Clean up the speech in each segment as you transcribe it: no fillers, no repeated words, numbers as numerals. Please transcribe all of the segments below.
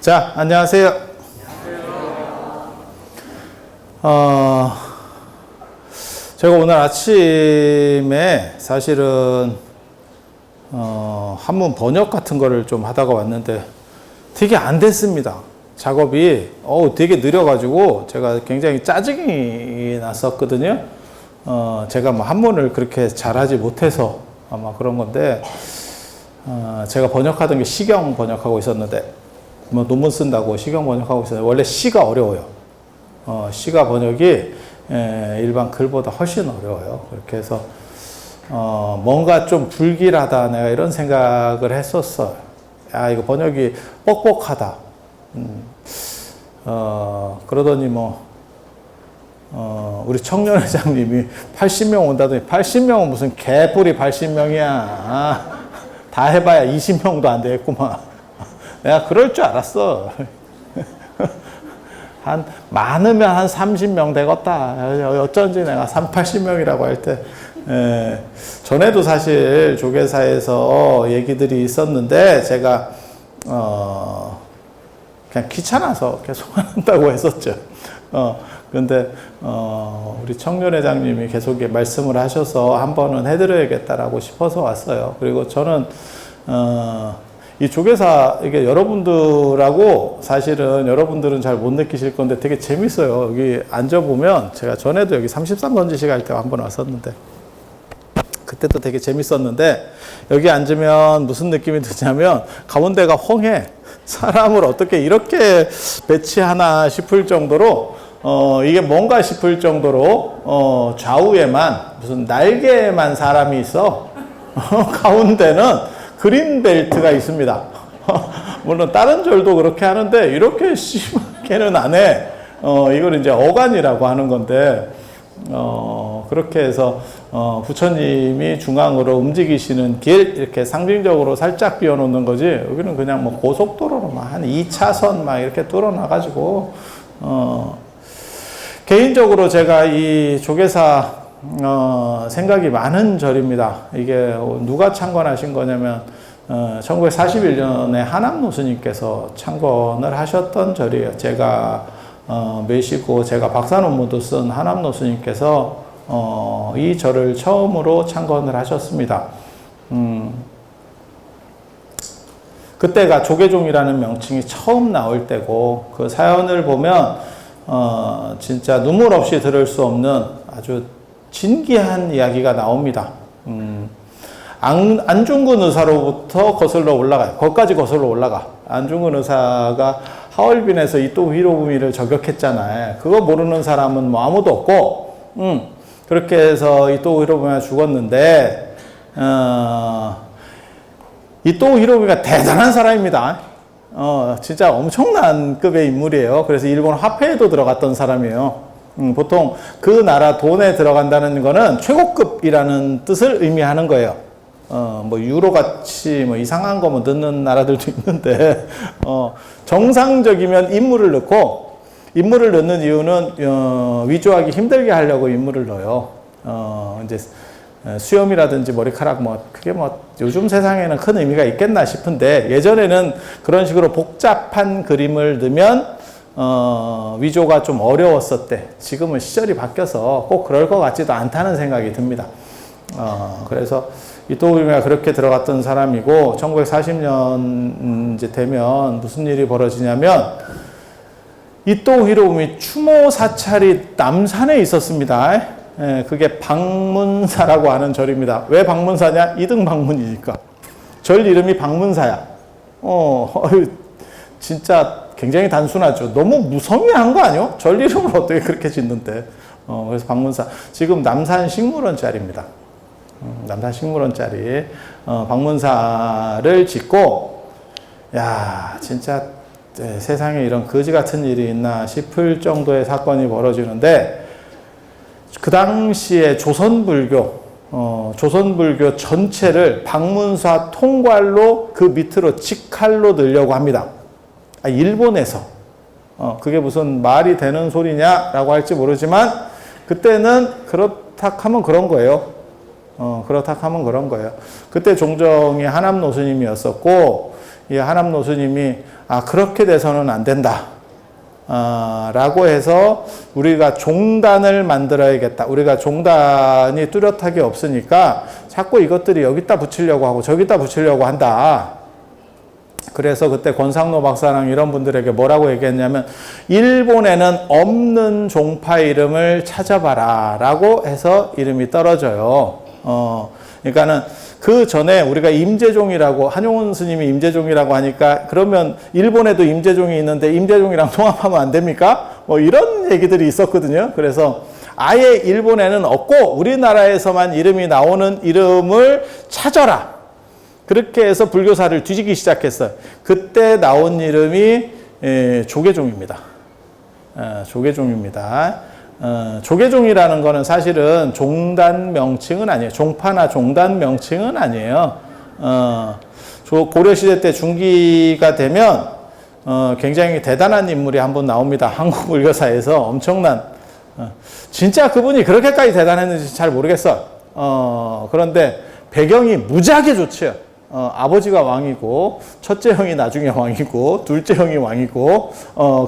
자, 안녕하세요. 제가 오늘 아침에 사실은 한문 번역 같은 거를 좀 하다가 왔는데 되게 안 됐습니다. 작업이 되게 느려가지고 제가 굉장히 짜증이 났었거든요. 제가 뭐 한문을 그렇게 잘하지 못해서 아마 그런 건데, 제가 번역하던 게 시경 번역하고 있었는데, 뭐 논문 쓴다고 시경 번역하고 있었는데 원래 시가 어려워요. 시가 번역이 일반 글보다 훨씬 어려워요. 그렇게 해서 뭔가 좀 불길하다, 내가 이런 생각을 했었어요. 야, 이거 번역이 뻑뻑하다. 그러더니 우리 청년회장님이 80명 온다더니 80명은 무슨 개뿔이 80명이야. 다 해봐야 20명도 안 되겠구만. 내가 그럴 줄 알았어. 많으면 한 30명 되겠다. 어쩐지 내가 80명이라고 할 때. 전에도 사실 조계사에서 얘기들이 있었는데, 제가, 그냥 귀찮아서 계속 한다고 했었죠. 근데, 우리 청년회장님이 계속 말씀을 하셔서 한 번은 해드려야겠다라고 싶어서 왔어요. 그리고 저는, 이 조계사, 이게 여러분들하고 사실은 여러분들은 잘 못 느끼실 건데 되게 재밌어요. 여기 앉아보면, 제가 전에도 여기 33던지식 할 때 한 번 왔었는데, 그때도 되게 재밌었는데, 여기 앉으면 무슨 느낌이 드냐면, 가운데가 헝해. 사람을 어떻게 이렇게 배치하나 싶을 정도로, 이게 뭔가 싶을 정도로, 좌우에만, 무슨 날개에만 사람이 있어. 가운데는 그린벨트가 있습니다. 물론 다른 절도 그렇게 하는데 이렇게 심하게는 안 해. 이걸 이제 어간이라고 하는 건데, 그렇게 해서 부처님이 중앙으로 움직이시는 길 이렇게 상징적으로 살짝 비워놓는 거지, 여기는 그냥 뭐 고속도로로 막 한 2차선 막 이렇게 뚫어놔가지고, 개인적으로 제가 이 조계사 생각이 많은 절입니다. 이게 누가 창건하신 거냐면 1941년에 한암노 스님께서 창건을 하셨던 절이에요. 제가 메시고 제가 박사 논문도 쓴 한암노 스님께서 이 절을 처음으로 창건을 하셨습니다. 그때가 조계종이라는 명칭이 처음 나올 때고, 그 사연을 보면 진짜 눈물 없이 들을 수 없는 아주 진기한 이야기가 나옵니다. 안중근 의사로부터 거슬러 올라가요. 거기까지 거슬러 올라가. 안중근 의사가 하얼빈에서 이토 히로부미를 저격했잖아요. 그거 모르는 사람은 뭐 아무도 없고, 그렇게 해서 이토 히로부미가 죽었는데, 이토 히로부미가 대단한 사람입니다. 진짜 엄청난 급의 인물이에요. 그래서 일본 화폐에도 들어갔던 사람이에요. 보통 그 나라 돈에 들어간다는 거는 최고급이라는 뜻을 의미하는 거예요. 뭐 유로같이 뭐 이상한 거 뭐 넣는 나라들도 있는데, 정상적이면 인물을 넣고, 인물을 넣는 이유는 위조하기 힘들게 하려고 인물을 넣어요. 이제 수염이라든지 머리카락 그게 요즘 세상에는 큰 의미가 있겠나 싶은데, 예전에는 그런 식으로 복잡한 그림을 넣으면 위조가 좀 어려웠었대. 지금은 시절이 바뀌어서 꼭 그럴 것 같지도 않다는 생각이 듭니다. 그래서 이토 히로부미가 그렇게 들어갔던 사람이고, 1940년 이제 되면 무슨 일이 벌어지냐면, 이토 히로부미 추모 사찰이 남산에 있었습니다. 그게 방문사라고 하는 절입니다. 왜 방문사냐? 이등 방문이니까. 절 이름이 방문사야. 진짜 굉장히 단순하죠. 너무 무성의한 거 아니요? 절 이름을 어떻게 그렇게 짓는데. 그래서 방문사. 지금 남산식물원 짤입니다. 남산식물원 짤이. 방문사를 짓고, 야, 진짜 세상에 이런 거지 같은 일이 있나 싶을 정도의 사건이 벌어지는데, 그 당시에 조선불교 전체를 방문사 통괄로 그 밑으로 직할로 넣으려고 합니다. 일본에서. 그게 무슨 말이 되는 소리냐라고 할지 모르지만, 그때는 그렇다 하면 그런 거예요. 그때 종정이 한암노 스님이었었고, 이 하남노 스님이 그렇게 돼서는 안 된다. 라고 해서 우리가 종단을 만들어야겠다. 우리가 종단이 뚜렷하게 없으니까 자꾸 이것들이 여기다 붙이려고 하고 저기다 붙이려고 한다. 그래서 그때 권상노 박사랑 이런 분들에게 뭐라고 얘기했냐면 일본에는 없는 종파 이름을 찾아봐라 라고 해서 이름이 떨어져요. 그러니까는 그 전에 우리가 임재종이라고 한용운 스님이 임재종이라고 하니까 그러면 일본에도 임재종이 있는데 임재종이랑 통합하면 안 됩니까? 뭐 이런 얘기들이 있었거든요. 그래서 아예 일본에는 없고 우리나라에서만 이름이 나오는 이름을 찾아라. 그렇게 해서 불교사를 뒤지기 시작했어요. 그때 나온 이름이 조계종입니다. 조계종입니다. 조계종이라는 거는 사실은 종단 명칭은 아니에요. 종파나 종단 명칭은 아니에요. 고려시대 때 중기가 되면 굉장히 대단한 인물이 한 분 나옵니다. 한국 불교사에서 엄청난 진짜 그분이 그렇게까지 대단했는지 잘 모르겠어. 그런데 배경이 무지하게 좋죠. 아버지가 왕이고 첫째 형이 나중에 왕이고 둘째 형이 왕이고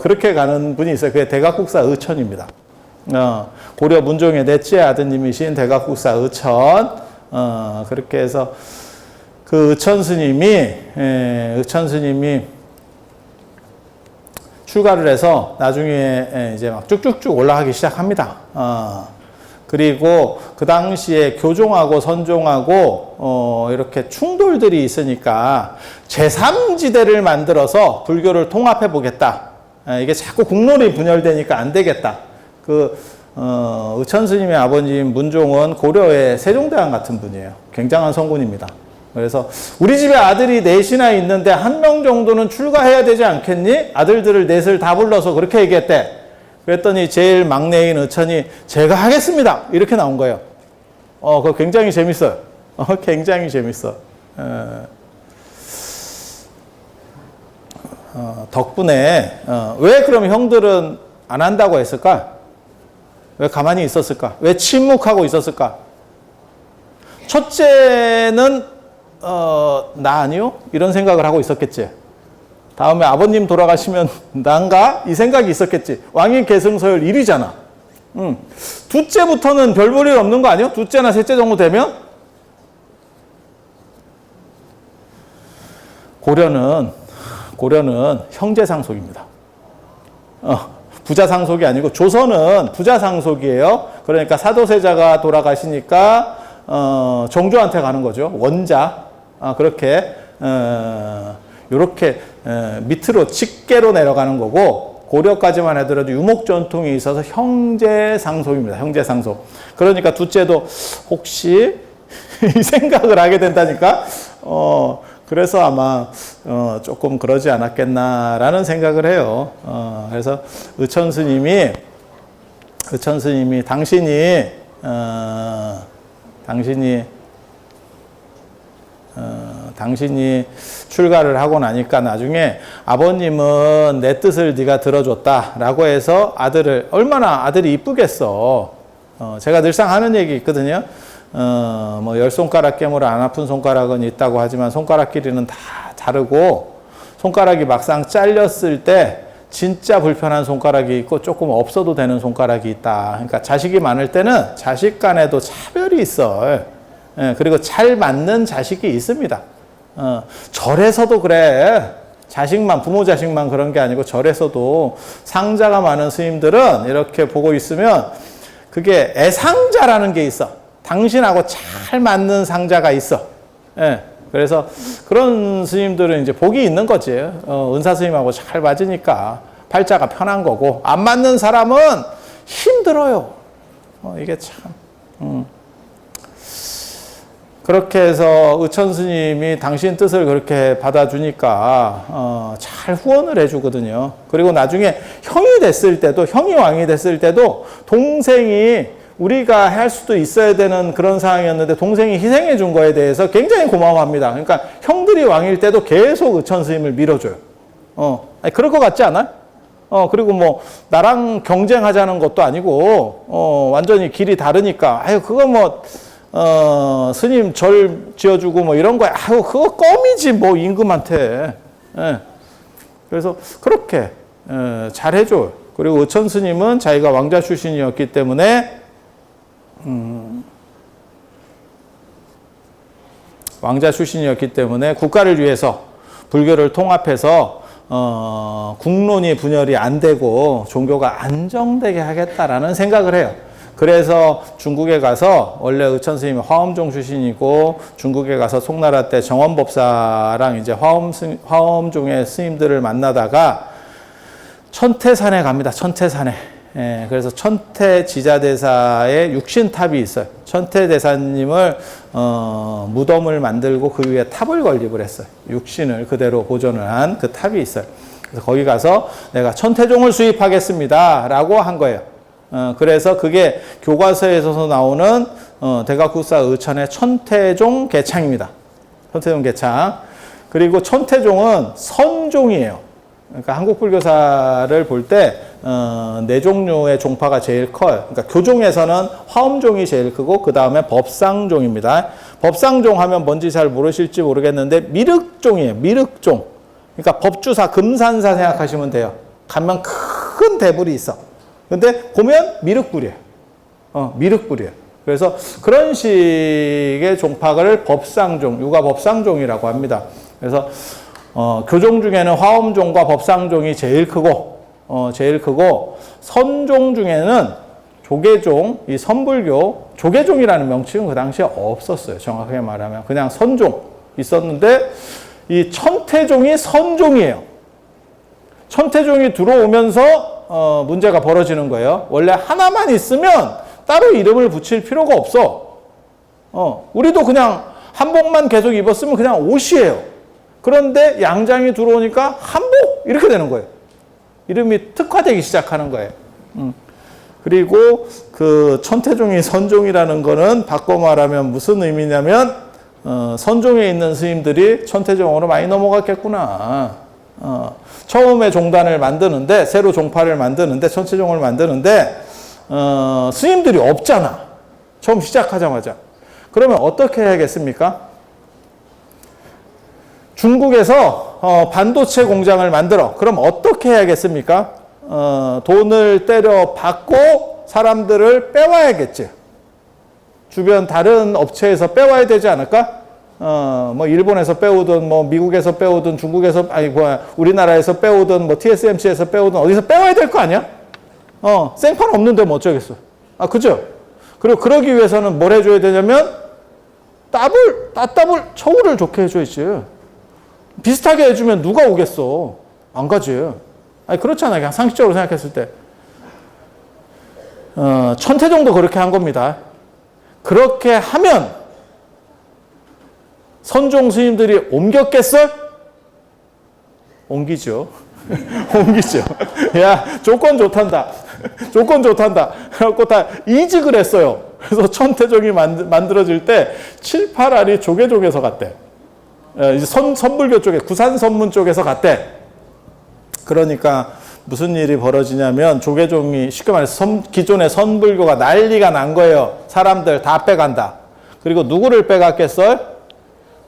그렇게 가는 분이 있어요. 그게 대각국사 의천입니다. 고려 문종의 넷째 아드님이신 대각국사 의천. 그렇게 해서 그 의천 스님이 출가를 해서 나중에 이제 막 쭉쭉쭉 올라가기 시작합니다. 그리고 그 당시에 교종하고 선종하고 이렇게 충돌들이 있으니까 제3지대를 만들어서 불교를 통합해 보겠다. 이게 자꾸 국론이 분열되니까 안 되겠다. 의천 스님의 아버님 문종은 고려의 세종대왕 같은 분이에요. 굉장한 성군입니다. 그래서 우리 집에 아들이 넷이나 있는데 한 명 정도는 출가해야 되지 않겠니? 아들들을 넷을 다 불러서 그렇게 얘기했대. 그랬더니 제일 막내인 의천이 제가 하겠습니다. 이렇게 나온 거예요. 그거 굉장히 재밌어요. 굉장히 재밌어. 덕분에 왜 그럼 형들은 안 한다고 했을까? 왜 가만히 있었을까? 왜 침묵하고 있었을까? 첫째는 나 아니요? 이런 생각을 하고 있었겠지. 다음에 아버님 돌아가시면 난가? 이 생각이 있었겠지. 왕위 계승서열 1위잖아. 둘째부터는 별 볼 일 없는 거 아니에요? 둘째나 셋째 정도 되면? 고려는 형제상속입니다. 부자상속이 아니고 조선은 부자상속이에요. 그러니까 사도세자가 돌아가시니까 정조한테 가는 거죠. 원자. 그렇게 요렇게 밑으로 직계로 내려가는 거고 고려까지만 하더라도 유목전통이 있어서 형제상속입니다. 형제상속. 그러니까 둘째도 혹시 이 생각을 하게 된다니까 그래서 아마 조금 그러지 않았겠나라는 생각을 해요. 그래서 의천 스님이 당신이 출가를 하고 나니까 나중에 아버님은 내 뜻을 네가 들어줬다라고 해서 얼마나 아들이 이쁘겠어. 제가 늘상 하는 얘기 있거든요. 뭐 10손가락 깨물어 안 아픈 손가락은 있다고 하지만 손가락 길이는 다 다르고 손가락이 막상 잘렸을 때 진짜 불편한 손가락이 있고 조금 없어도 되는 손가락이 있다. 그러니까 자식이 많을 때는 자식 간에도 차별이 있어. 그리고 잘 맞는 자식이 있습니다. 절에서도 그래. 부모 자식만 그런 게 아니고 절에서도 상자가 많은 스님들은 이렇게 보고 있으면 그게 애상자라는 게 있어. 당신하고 잘 맞는 상자가 있어. 그래서 그런 스님들은 이제 복이 있는 거지. 은사 스님하고 잘 맞으니까 팔자가 편한 거고, 안 맞는 사람은 힘들어요. 이게 참. 그렇게 해서 의천 스님이 당신 뜻을 그렇게 받아주니까 잘 후원을 해주거든요. 그리고 나중에 형이 왕이 됐을 때도 동생이 우리가 할 수도 있어야 되는 그런 상황이었는데 동생이 희생해 준 거에 대해서 굉장히 고마워합니다. 그러니까 형들이 왕일 때도 계속 의천 스님을 밀어줘요. 그럴 것 같지 않아요? 그리고 뭐 나랑 경쟁하자는 것도 아니고 완전히 길이 다르니까 그거 뭐 스님 절 지어주고 뭐 이런 거야. 그거 껌이지 뭐 임금한테. 예. 그래서 그렇게 잘해줘요. 그리고 의천 스님은 자기가 왕자 출신이었기 때문에 국가를 위해서 불교를 통합해서 국론이 분열이 안 되고 종교가 안정되게 하겠다라는 생각을 해요. 그래서 중국에 가서 원래 의천 스님이 화엄종 출신이고 중국에 가서 송나라 때 정원법사랑 이제 화엄종의 스님들을 만나다가 천태산에 갑니다. 천태산에. 예, 그래서 천태지자대사의 육신탑이 있어요. 천태대사님을 무덤을 만들고 그 위에 탑을 건립을 했어요. 육신을 그대로 보존을 한 그 탑이 있어요. 그래서 거기 가서 내가 천태종을 수입하겠습니다 라고 한 거예요. 그래서 그게 교과서에서 나오는 대각국사 의천의 천태종 개창입니다. 천태종 개창. 그리고 천태종은 선종이에요. 그러니까 한국 불교사를 볼 때 네 종류의 종파가 제일 커요. 그러니까 교종에서는 화엄종이 제일 크고 그 다음에 법상종입니다. 법상종 하면 뭔지 잘 모르실지 모르겠는데 미륵종이에요. 미륵종. 그러니까 법주사, 금산사 생각하시면 돼요. 가면 큰 대불이 있어. 근데 보면 미륵불이에요. 미륵불이에요. 그래서 그런 식의 종파를 법상종, 유가 법상종이라고 합니다. 그래서 교종 중에는 화엄종과 법상종이 제일 크고 선종 중에는 조계종, 이 선불교, 조계종이라는 명칭은 그 당시에 없었어요. 정확하게 말하면 그냥 선종 있었는데 이 천태종이 선종이에요. 천태종이 들어오면서 문제가 벌어지는 거예요. 원래 하나만 있으면 따로 이름을 붙일 필요가 없어. 우리도 그냥 한복만 계속 입었으면 그냥 옷이에요. 그런데 양장이 들어오니까 한복 이렇게 되는 거예요. 이름이 특화되기 시작하는 거예요. 그리고 그 천태종이 선종이라는 거는 바꿔 말하면 무슨 의미냐면 선종에 있는 스님들이 천태종으로 많이 넘어갔겠구나. 처음에 종단을 만드는데 새로 종파를 만드는데 천태종을 만드는데 스님들이 없잖아. 처음 시작하자마자. 그러면 어떻게 해야겠습니까? 중국에서 반도체 공장을 만들어. 그럼 어떻게 해야겠습니까? 돈을 때려 받고 사람들을 빼와야겠지. 주변 다른 업체에서 빼와야 되지 않을까? 뭐 일본에서 빼오든 뭐 미국에서 빼오든 중국에서 우리나라에서 빼오든 뭐 TSMC에서 빼오든 어디서 빼와야 될 거 아니야? 생판 없는데 뭐 어쩌겠어. 그죠? 그리고 그러기 위해서는 뭘 해줘야 되냐면 따따블 처우를 좋게 해줘야지. 비슷하게 해주면 누가 오겠어? 안 가지. 그렇잖아요. 그냥 상식적으로 생각했을 때. 천태종도 그렇게 한 겁니다. 그렇게 하면 선종 스님들이 옮겼겠어? 옮기죠. 옮기죠. 야, 조건 좋단다. 조건 좋단다. 그래갖고 다 이직을 했어요. 그래서 천태종이 만들어질 때 7, 8알이 조계종에서 갔대. 이제 선불교 쪽에, 구산선문 쪽에서 갔대. 그러니까 무슨 일이 벌어지냐면 조계종이 쉽게 말해서 기존의 선불교가 난리가 난 거예요. 사람들 다 빼간다. 그리고 누구를 빼갔겠어요?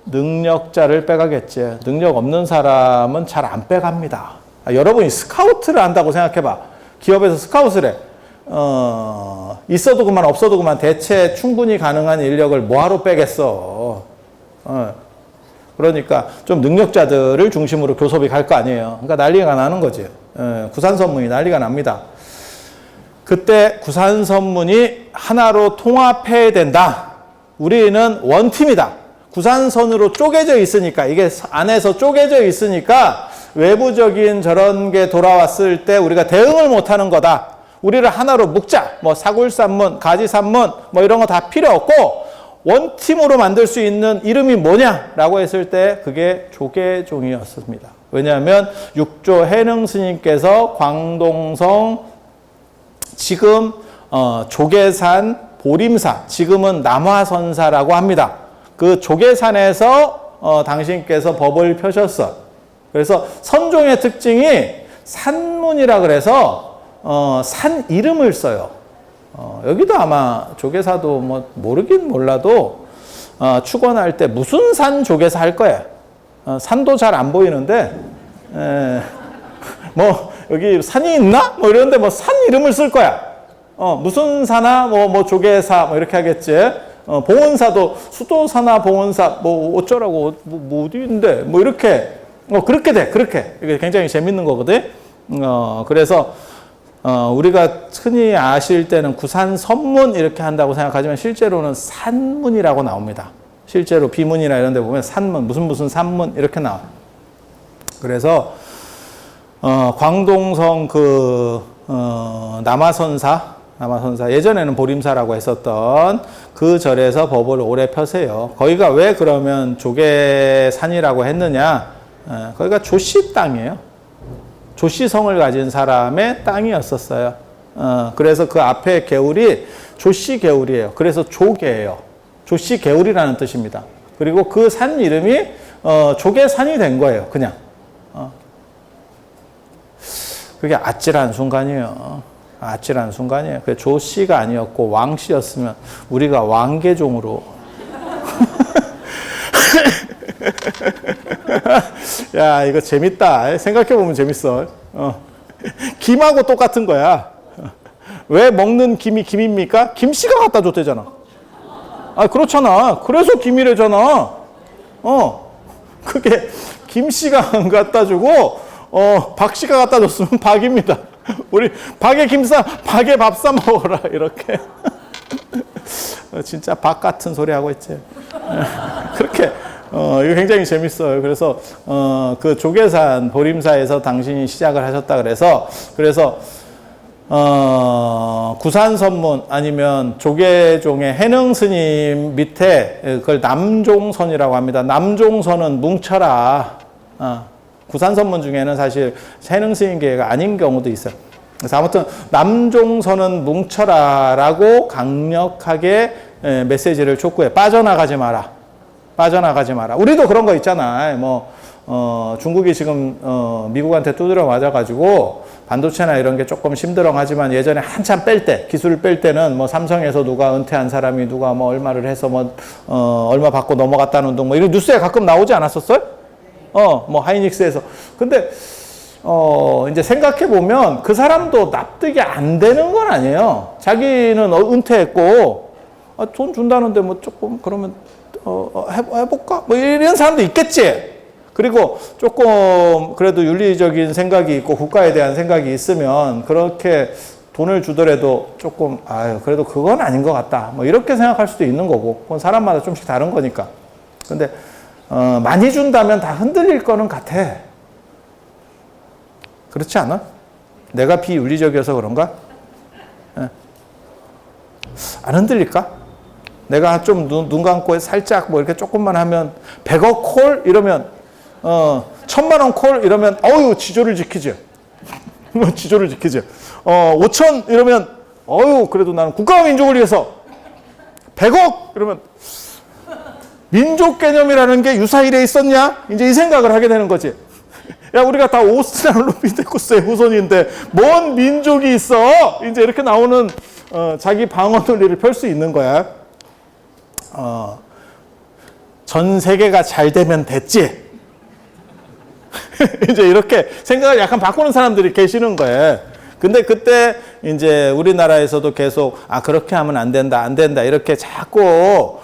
능력자를 빼가겠지. 능력 없는 사람은 잘 안 빼갑니다. 여러분이 스카우트를 한다고 생각해봐. 기업에서 스카웃을 해. 있어도 그만 없어도 그만 대체 충분히 가능한 인력을 뭐하러 빼겠어. 그러니까 좀 능력자들을 중심으로 교섭이 갈 거 아니에요. 그러니까 난리가 나는 거지. 구산선문이 난리가 납니다. 그때 구산선문이 하나로 통합해야 된다. 우리는 원팀이다. 구산선으로 쪼개져 있으니까, 이게 안에서 쪼개져 있으니까 외부적인 저런 게 돌아왔을 때 우리가 대응을 못하는 거다. 우리를 하나로 묶자. 뭐 사굴산문, 가지산문 뭐 이런 거 다 필요 없고 원팀으로 만들 수 있는 이름이 뭐냐라고 했을 때 그게 조계종이었습니다. 왜냐하면 육조 해능 스님께서 광동성 지금 조계산 보림사, 지금은 남화선사라고 합니다. 그 조계산에서 당신께서 법을 펴셨어. 그래서 선종의 특징이 산문이라 그래서 산 이름을 써요. 여기도 아마 조계사도 뭐 모르긴 몰라도 축원할 때 무슨 산 조계사 할 거예요. 산도 잘 안 보이는데 뭐 여기 산이 있나? 뭐 이런데 뭐 산 이름을 쓸 거야. 무슨 사나 뭐 조계사 뭐 이렇게 하겠지. 봉원사도 수도사나 봉원사 뭐 어쩌라고 뭐 어디인데 뭐 이렇게 그렇게 돼. 그렇게 이게 굉장히 재밌는 거거든. 그래서 우리가 흔히 아실 때는 구산선문 이렇게 한다고 생각하지만 실제로는 산문이라고 나옵니다. 실제로 비문이나 이런 데 보면 산문 무슨 산문 이렇게 나와. 그래서 광동성 남아선사 예전에는 보림사라고 했었던 그 절에서 법을 오래 펴세요. 거기가 왜 그러면 조계산이라고 했느냐? 거기가 조씨 땅이에요. 조씨성을 가진 사람의 땅이었었어요. 그래서 그 앞에 개울이 조씨 개울이에요. 그래서 조계예요. 조씨 개울이라는 뜻입니다. 그리고 그 산 이름이 조계산이 된 거예요. 그냥. 그게 아찔한 순간이에요. 아찔한 순간이에요. 그 조씨가 아니었고 왕씨였으면 우리가 왕계종으로 야 이거 재밌다. 생각해보면 재밌어. 김하고 똑같은 거야. 왜 먹는 김이 김입니까? 김씨가 갖다 줬대잖아. 그렇잖아. 그래서 김이래잖아. 그게 김씨가 안 갖다 주고 박씨가 갖다 줬으면 박입니다. 우리 박의 김싸 박의 밥 사 먹어라 이렇게. 진짜 박 같은 소리 하고 있지. 그렇게 이거 굉장히 재밌어요. 그래서 그 조계산 보림사에서 당신이 시작을 하셨다 그래서 구산선문 아니면 조계종의 해능스님 밑에 그걸 남종선이라고 합니다. 남종선은 뭉쳐라. 구산선문 중에는 사실 해능스님계가 아닌 경우도 있어요. 그래서 아무튼 남종선은 뭉쳐라라고 강력하게 메시지를 촉구해. 빠져나가지 마라. 빠져나가지 마라. 우리도 그런 거 있잖아. 중국이 지금 미국한테 두드려 맞아가지고 반도체나 이런 게 조금 심드렁하지만 예전에 한참 뺄 때, 기술을 뺄 때는 삼성에서 누가 은퇴한 사람이 누가 얼마를 해서 얼마 받고 넘어갔다는 등 이런 뉴스에 가끔 나오지 않았었어요? 하이닉스에서. 근데 이제 생각해 보면 그 사람도 납득이 안 되는 건 아니에요. 자기는 은퇴했고 돈 준다는데 조금 그러면 해볼까? 이런 사람도 있겠지. 그리고 조금 그래도 윤리적인 생각이 있고 국가에 대한 생각이 있으면 그렇게 돈을 주더라도 조금 그래도 그건 아닌 것 같다. 이렇게 생각할 수도 있는 거고. 그건 사람마다 좀씩 다른 거니까. 근데 많이 준다면 다 흔들릴 거는 같아. 그렇지 않아? 내가 비윤리적이어서 그런가? 안 흔들릴까? 내가 좀 눈 감고 살짝 이렇게 조금만 하면 100억 콜 이러면 1000만 원 콜 이러면 지조를 지키지. 지조를 지키지. 5천 이러면 그래도 나는 국가와 민족을 위해서 100억 이러면 민족 개념이라는 게 유사일에 있었냐? 이제 이 생각을 하게 되는 거지. 야, 우리가 다 오스트랄로피테쿠스의 후손인데 뭔 민족이 있어? 이제 이렇게 나오는 자기 방어 논리를 펼 수 있는 거야. 전 세계가 잘 되면 됐지. 이제 이렇게 생각을 약간 바꾸는 사람들이 계시는 거예요. 근데 그때 이제 우리나라에서도 계속 그렇게 하면 안 된다 이렇게 자꾸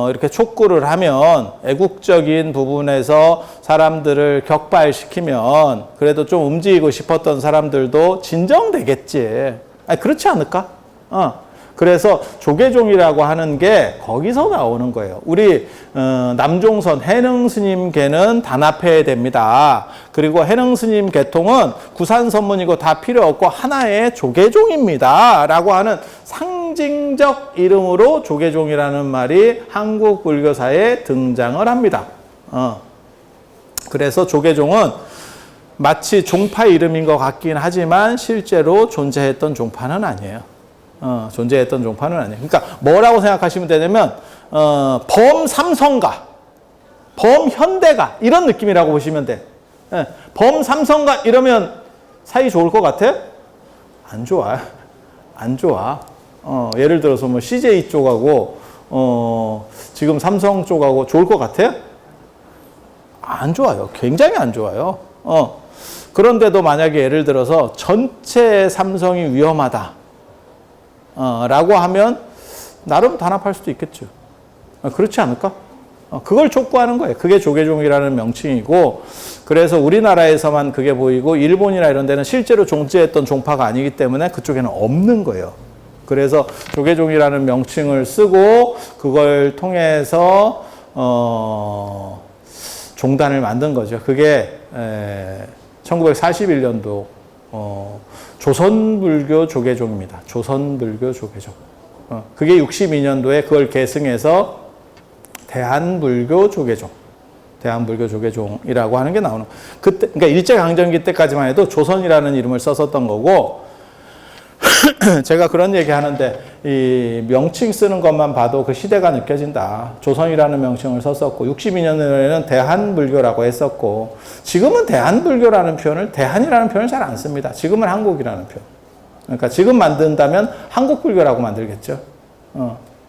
이렇게 촉구를 하면 애국적인 부분에서 사람들을 격발시키면 그래도 좀 움직이고 싶었던 사람들도 진정되겠지. 그렇지 않을까? 그래서 조계종이라고 하는 게 거기서 나오는 거예요. 우리 남종선 해능스님계는 단합해야 됩니다. 그리고 해능스님 계통은 구산선문이고 다 필요 없고 하나의 조계종입니다. 라고 하는 상징적 이름으로 조계종이라는 말이 한국 불교사에 등장을 합니다. 그래서 조계종은 마치 종파 이름인 것 같긴 하지만 실제로 존재했던 종파는 아니에요. 존재했던 종파는 아니에요. 그러니까 뭐라고 생각하시면 되냐면 범삼성가, 범현대가 이런 느낌이라고 보시면 돼. 범삼성가 이러면 사이 좋을 것 같아? 안 좋아. 안 좋아. 예를 들어서 CJ 쪽하고 지금 삼성 쪽하고 좋을 것 같아요? 안 좋아요. 굉장히 안 좋아요. 그런데도 만약에 예를 들어서 전체 삼성이 위험하다. 라고 하면 나름 단합할 수도 있겠죠. 그렇지 않을까? 그걸 촉구하는 거예요. 그게 조계종이라는 명칭이고, 그래서 우리나라에서만 그게 보이고 일본이나 이런 데는 실제로 존재했던 종파가 아니기 때문에 그쪽에는 없는 거예요. 그래서 조계종이라는 명칭을 쓰고 그걸 통해서 종단을 만든 거죠. 그게 1941년도 조선불교 조계종입니다. 조선불교 조계종. 그게 62년도에 그걸 계승해서 대한불교 조계종. 대한불교 조계종이라고 하는 게 나오는. 그때, 그러니까 일제강점기 때까지만 해도 조선이라는 이름을 썼었던 거고, 제가 그런 얘기 하는데, 이 명칭 쓰는 것만 봐도 그 시대가 느껴진다. 조선이라는 명칭을 썼었고, 62년에는 대한불교라고 했었고, 지금은 대한불교라는 표현을, 대한이라는 표현을 잘 안 씁니다. 지금은 한국이라는 표현. 그러니까 지금 만든다면 한국불교라고 만들겠죠.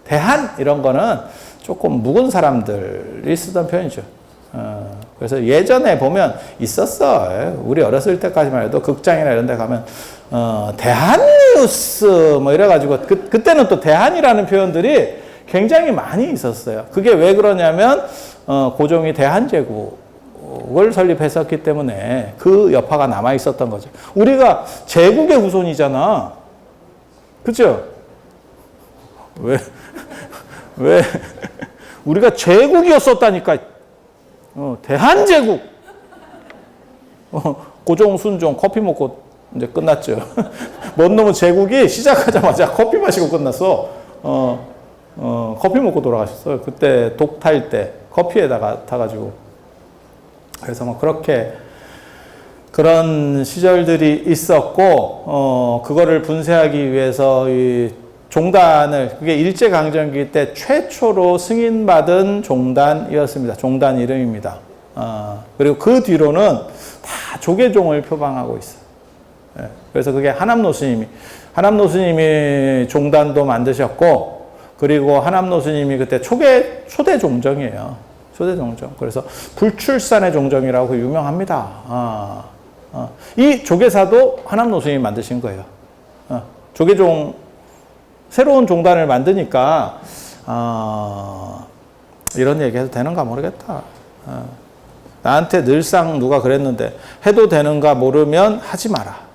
대한, 이런 거는 조금 묵은 사람들이 쓰던 표현이죠. 그래서 예전에 보면 있었어. 우리 어렸을 때까지만 해도 극장이나 이런 데 가면, 대한뉴스, 뭐 이래가지고, 그때는 또 대한이라는 표현들이 굉장히 많이 있었어요. 그게 왜 그러냐면, 고종이 대한제국을 설립했었기 때문에 그 여파가 남아 있었던 거죠. 우리가 제국의 후손이잖아. 그죠? 왜? 우리가 제국이었었다니까. 대한제국. 고종, 순종, 커피 먹고 이제 끝났죠. 뭔 놈은 제국이 시작하자마자 커피 마시고 끝났어. 커피 먹고 돌아가셨어요. 그때 독 탈 때 커피에다가 타가지고. 그래서 뭐 그렇게 그런 시절들이 있었고, 그거를 분쇄하기 위해서 이 종단을, 그게 일제강점기 때 최초로 승인받은 종단이었습니다. 종단 이름입니다. 그리고 그 뒤로는 다 조계종을 표방하고 있어요. 그래서 그게 하남노 스님이 종단도 만드셨고, 그리고 하남노 스님이 그때 초대 종정이에요. 초대 종정. 그래서 불출산의 종정이라고 유명합니다. 이 조계사도 하남노 스님이 만드신 거예요. 조계종, 새로운 종단을 만드니까, 이런 얘기 해도 되는가 모르겠다. 나한테 늘상 누가 그랬는데, 해도 되는가 모르면 하지 마라.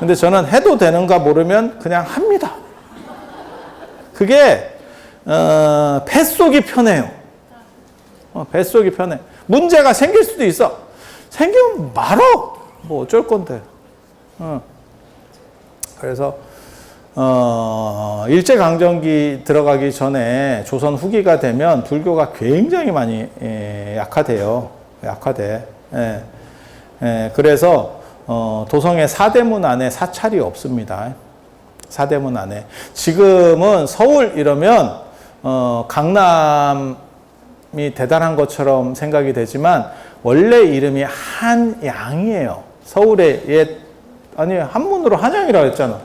근데 저는 해도 되는가 모르면 그냥 합니다. 그게, 뱃속이 편해요. 뱃속이 편해. 문제가 생길 수도 있어. 생기면 말어. 뭐 어쩔 건데. 그래서, 일제강점기 들어가기 전에 조선 후기가 되면 불교가 굉장히 많이 약화돼요. 약화돼. 그래서 도성의 사대문 안에 사찰이 없습니다. 사대문 안에. 지금은 서울 이러면 강남이 대단한 것처럼 생각이 되지만 원래 이름이 한양이에요. 서울의 한문으로 한양이라고 했잖아.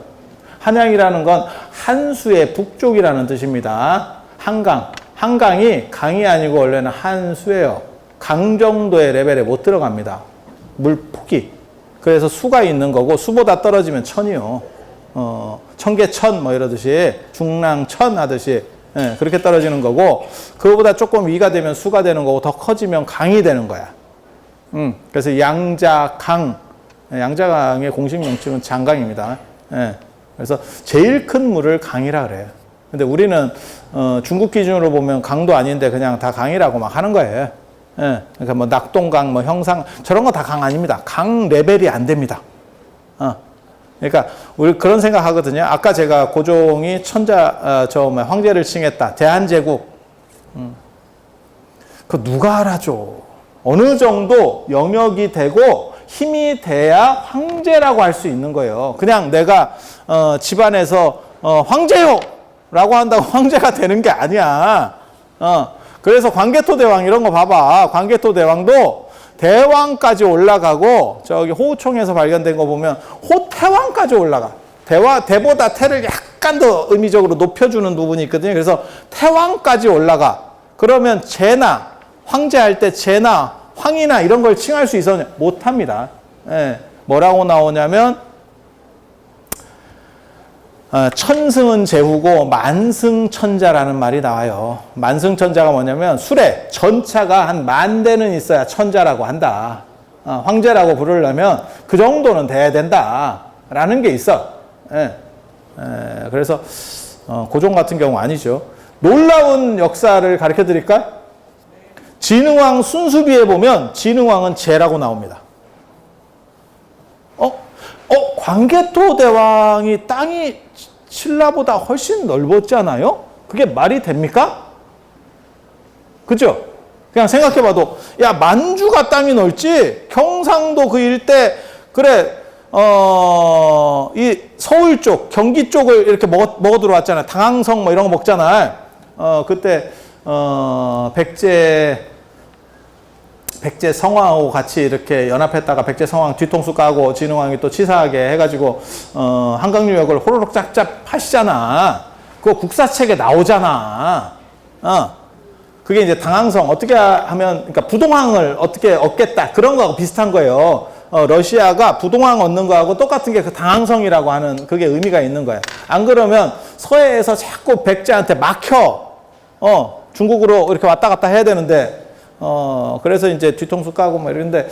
한양이라는 건 한수의 북쪽이라는 뜻입니다. 한강. 한강이 강이 아니고 원래는 한수예요. 강 정도의 레벨에 못 들어갑니다. 물폭이. 그래서 수가 있는 거고, 수보다 떨어지면 천이요. 청계천 뭐 이러듯이, 중랑천 하듯이, 그렇게 떨어지는 거고, 그거보다 조금 위가 되면 수가 되는 거고, 더 커지면 강이 되는 거야. 그래서 양자강. 양자강의 공식 명칭은 장강입니다. 그래서 제일 큰 물을 강이라 그래요. 근데 우리는 중국 기준으로 보면 강도 아닌데 그냥 다 강이라고 막 하는 거예요. 그러니까 뭐 낙동강, 뭐 형상 저런 거 다 강 아닙니다. 강 레벨이 안 됩니다. 그러니까 우리 그런 생각하거든요. 아까 제가 고종이 황제를 칭했다. 대한제국. 그 누가 알아줘? 어느 정도 영역이 되고 힘이 돼야 황제라고 할 수 있는 거예요. 그냥 내가 집안에서 황제요! 라고 한다고 황제가 되는 게 아니야. 그래서 광개토대왕 이런 거 봐봐. 광개토대왕도 대왕까지 올라가고 저기 호우총에서 발견된 거 보면 호태왕까지 올라가. 대보다 태를 약간 더 의미적으로 높여주는 부분이 있거든요. 그래서 태왕까지 올라가. 그러면 제나 황제할 때 제나 황이나 이런 걸 칭할 수 있었냐? 못합니다. 예, 뭐라고 나오냐면 천승은 제후고 만승천자라는 말이 나와요. 만승천자가 뭐냐면 수레, 전차가 한 10,000대는 있어야 천자라고 한다. 황제라고 부르려면 그 정도는 돼야 된다라는 게 있어. 그래서 고종 같은 경우 아니죠. 놀라운 역사를 가르쳐 드릴까? 진흥왕 순수비에 보면 진흥왕은 제라고 나옵니다. 광개토 대왕이 땅이 신라보다 훨씬 넓었잖아요? 그게 말이 됩니까? 그죠? 그냥 생각해봐도, 야, 만주가 땅이 넓지? 경상도 그 일대, 그래, 이 서울 쪽, 경기 쪽을 이렇게 먹어 들어왔잖아요. 당항성 뭐 이런 거 먹잖아요. 그때, 백제 성왕하고 같이 이렇게 연합했다가 백제 성왕 뒤통수 까고 진흥왕이 또 치사하게 해가지고 한강유역을 호로록 짭짭 하시잖아. 그거 국사책에 나오잖아. 그게 이제 당항성 어떻게 하면, 그러니까 부동항을 어떻게 얻겠다 그런 거하고 비슷한 거예요. 러시아가 부동항 얻는 거하고 똑같은 게 그 당항성이라고 하는 그게 의미가 있는 거야. 안 그러면 서해에서 자꾸 백제한테 막혀. 중국으로 이렇게 왔다 갔다 해야 되는데. 그래서 이제 뒤통수 까고 뭐 이러는데,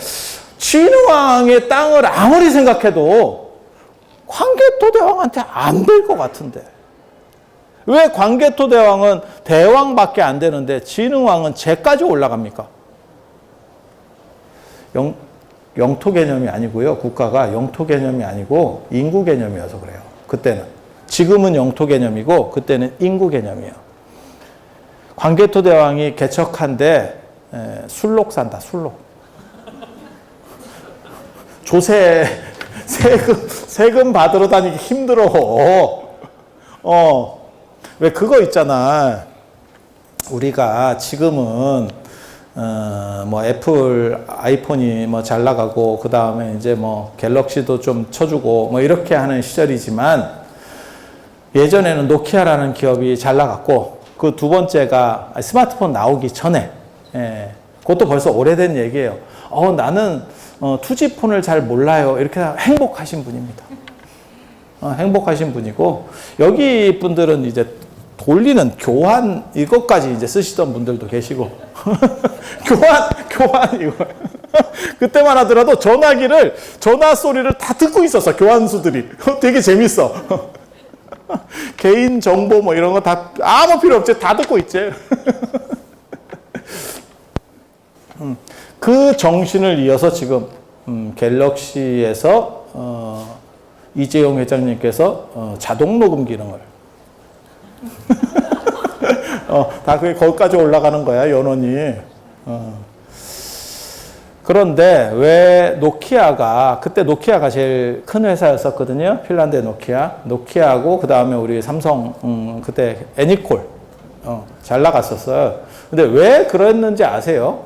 진흥왕의 땅을 아무리 생각해도 광개토 대왕한테 안 될 것 같은데. 왜 광개토 대왕은 대왕밖에 안 되는데 진흥왕은 제까지 올라갑니까? 영토 개념이 아니고요. 국가가 영토 개념이 아니고 인구 개념이어서 그래요. 그때는. 지금은 영토 개념이고 그때는 인구 개념이에요. 광개토 대왕이 개척한데 술록 산다, 술록. 조세, 세금 받으러 다니기 힘들어. 왜 그거 있잖아. 우리가 지금은, 뭐 애플 아이폰이 뭐 잘 나가고, 그 다음에 이제 뭐 갤럭시도 좀 쳐주고, 뭐 이렇게 하는 시절이지만, 예전에는 노키아라는 기업이 잘 나갔고, 그 두 번째가 스마트폰 나오기 전에, 그것도 벌써 오래된 얘기예요. 나는 2G폰을 잘 몰라요. 이렇게 행복하신 분입니다. 행복하신 분이고, 여기 분들은 이제 돌리는 교환 이것까지 이제 쓰시던 분들도 계시고 교환 이거 그때만 하더라도 전화기를 전화 소리를 다 듣고 있었어. 교환수들이 되게 재밌어. 개인 정보 뭐 이런 거 다 아무 필요 없지. 다 듣고 있지. 그 정신을 이어서 지금 갤럭시에서 이재용 회장님께서 자동 녹음 기능을 다 그게 거기까지 올라가는 거야, 연원이. 그런데 왜 노키아가, 그때 노키아가 제일 큰 회사였었거든요. 핀란드의 노키아하고 그 다음에 우리 삼성, 그때 애니콜 잘 나갔었어요. 근데 왜 그랬는지 아세요?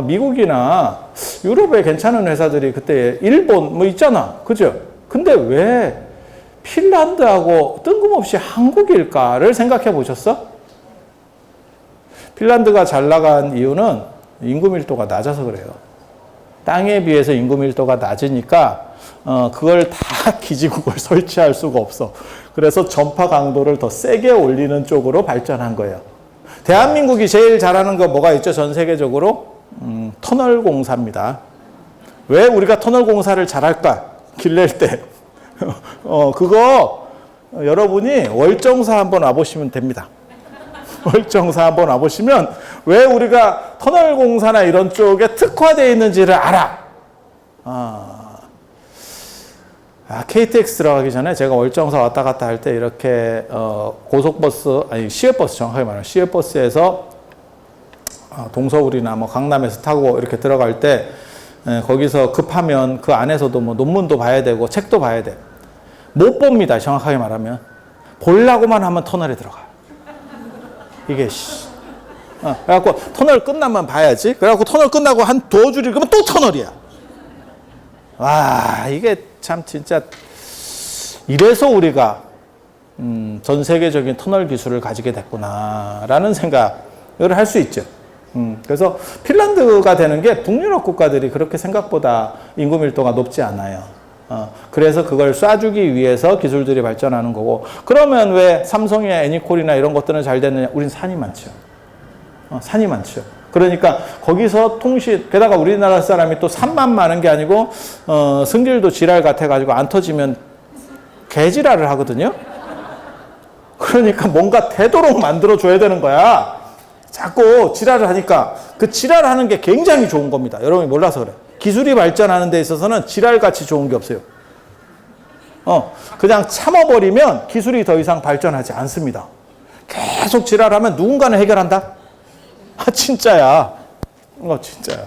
미국이나 유럽에 괜찮은 회사들이 그때 일본 뭐 있잖아. 그죠? 근데 왜 핀란드하고 뜬금없이 한국일까를 생각해 보셨어? 핀란드가 잘 나간 이유는 인구 밀도가 낮아서 그래요. 땅에 비해서 인구 밀도가 낮으니까 그걸 다 기지국을 설치할 수가 없어. 그래서 전파 강도를 더 세게 올리는 쪽으로 발전한 거예요. 대한민국이 제일 잘하는 거 뭐가 있죠? 전 세계적으로? 터널 공사입니다. 왜 우리가 터널 공사를 잘할까? 길 낼 때. 그거 여러분이 월정사 한번 와보시면 됩니다. 월정사 한번 와보시면 왜 우리가 터널 공사나 이런 쪽에 특화되어 있는지를 알아. KTX 들어가기 전에 제가 월정사 왔다 갔다 할 때 이렇게 고속버스, 아니 시외버스, 정확하게 말하면 시외버스에서 동서울이나 뭐 강남에서 타고 이렇게 들어갈 때 거기서 급하면 그 안에서도 뭐 논문도 봐야 되고 책도 봐야 돼. 못 봅니다. 정확하게 말하면. 보려고만 하면 터널에 들어가. 이게 그래갖고 터널 끝나면 봐야지. 그래갖고 터널 끝나고 한 도줄이 그러면 또 터널이야. 와, 이게 참 진짜 이래서 우리가 전 세계적인 터널 기술을 가지게 됐구나라는 생각을 할 수 있죠. 그래서 핀란드가 되는 게 북유럽 국가들이 그렇게 생각보다 인구 밀도가 높지 않아요. 그래서 그걸 쏴주기 위해서 기술들이 발전하는 거고, 그러면 왜 삼성이나 애니콜이나 이런 것들은 잘 됐느냐? 우린 산이 많죠. 산이 많죠. 그러니까 거기서 통신, 게다가 우리나라 사람이 또 산만 많은 게 아니고, 승질도 지랄 같아가지고 안 터지면 개지랄을 하거든요. 그러니까 뭔가 되도록 만들어줘야 되는 거야. 자꾸 지랄을 하니까 그 지랄하는 게 굉장히 좋은 겁니다. 여러분이 몰라서 그래. 기술이 발전하는 데 있어서는 지랄같이 좋은 게 없어요. 그냥 참아버리면 기술이 더 이상 발전하지 않습니다. 계속 지랄하면 누군가는 해결한다? 진짜야. 진짜야.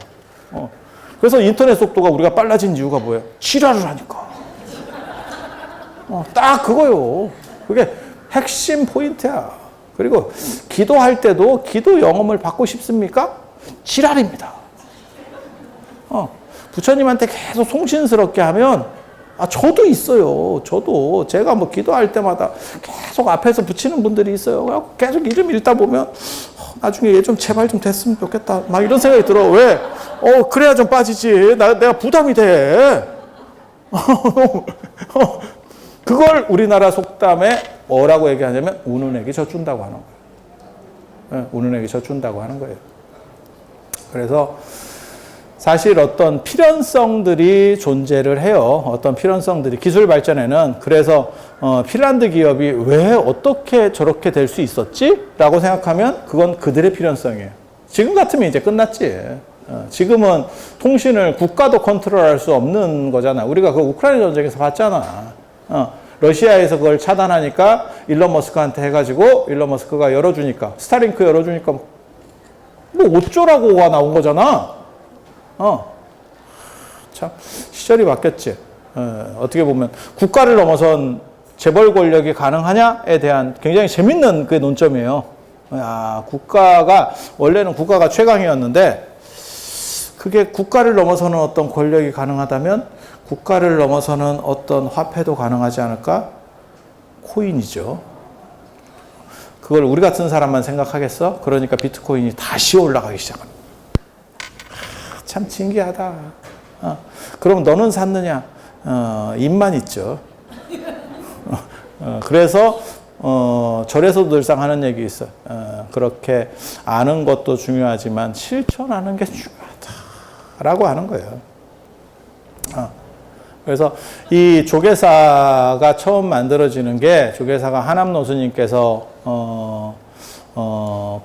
그래서 인터넷 속도가 우리가 빨라진 이유가 뭐예요? 지랄을 하니까. 딱 그거요. 그게 핵심 포인트야. 그리고 기도할 때도 기도 영험을 받고 싶습니까? 지랄입니다. 부처님한테 계속 송신스럽게 하면, 저도 있어요. 저도 제가 뭐 기도할 때마다 계속 앞에서 붙이는 분들이 있어요. 계속 이름 읽다 보면 나중에 얘 좀 제발 좀 됐으면 좋겠다. 막 이런 생각이 들어. 왜? 그래야 좀 빠지지. 내가 부담이 돼. 그걸 우리나라 속담에 뭐라고 얘기하냐면 우는에게 젖준다고 하는 거예요. 우는에게 젖준다고 하는 거예요. 그래서 사실 어떤 필연성들이 존재를 해요. 어떤 필연성들이 기술 발전에는. 그래서 핀란드 기업이 왜 어떻게 저렇게 될 수 있었지? 라고 생각하면 그건 그들의 필연성이에요. 지금 같으면 이제 끝났지. 지금은 통신을 국가도 컨트롤할 수 없는 거잖아. 우리가 그 우크라이나 전쟁에서 봤잖아. 러시아에서 그걸 차단하니까 일론 머스크한테 해가지고 일론 머스크가 열어주니까, 스타링크 열어주니까 뭐 어쩌라고가 나온 거잖아. 참 시절이 바뀌었지. 어떻게 보면 국가를 넘어선 재벌 권력이 가능하냐에 대한 굉장히 재밌는 그 논점이에요. 원래는 국가가 최강이었는데 그게 국가를 넘어서는 어떤 권력이 가능하다면 국가를 넘어서는 어떤 화폐도 가능하지 않을까? 코인이죠. 그걸 우리 같은 사람만 생각하겠어? 그러니까 비트코인이 다시 올라가기 시작합니다. 참 신기하다. 그럼 너는 샀느냐? 입만 있죠. 그래서 절에서도 늘상 하는 얘기 있어요. 그렇게 아는 것도 중요하지만 실천하는 게 중요하다라고 하는 거예요. 그래서 이 조계사가 처음 만들어지는 게, 조계사가 하남노스님께서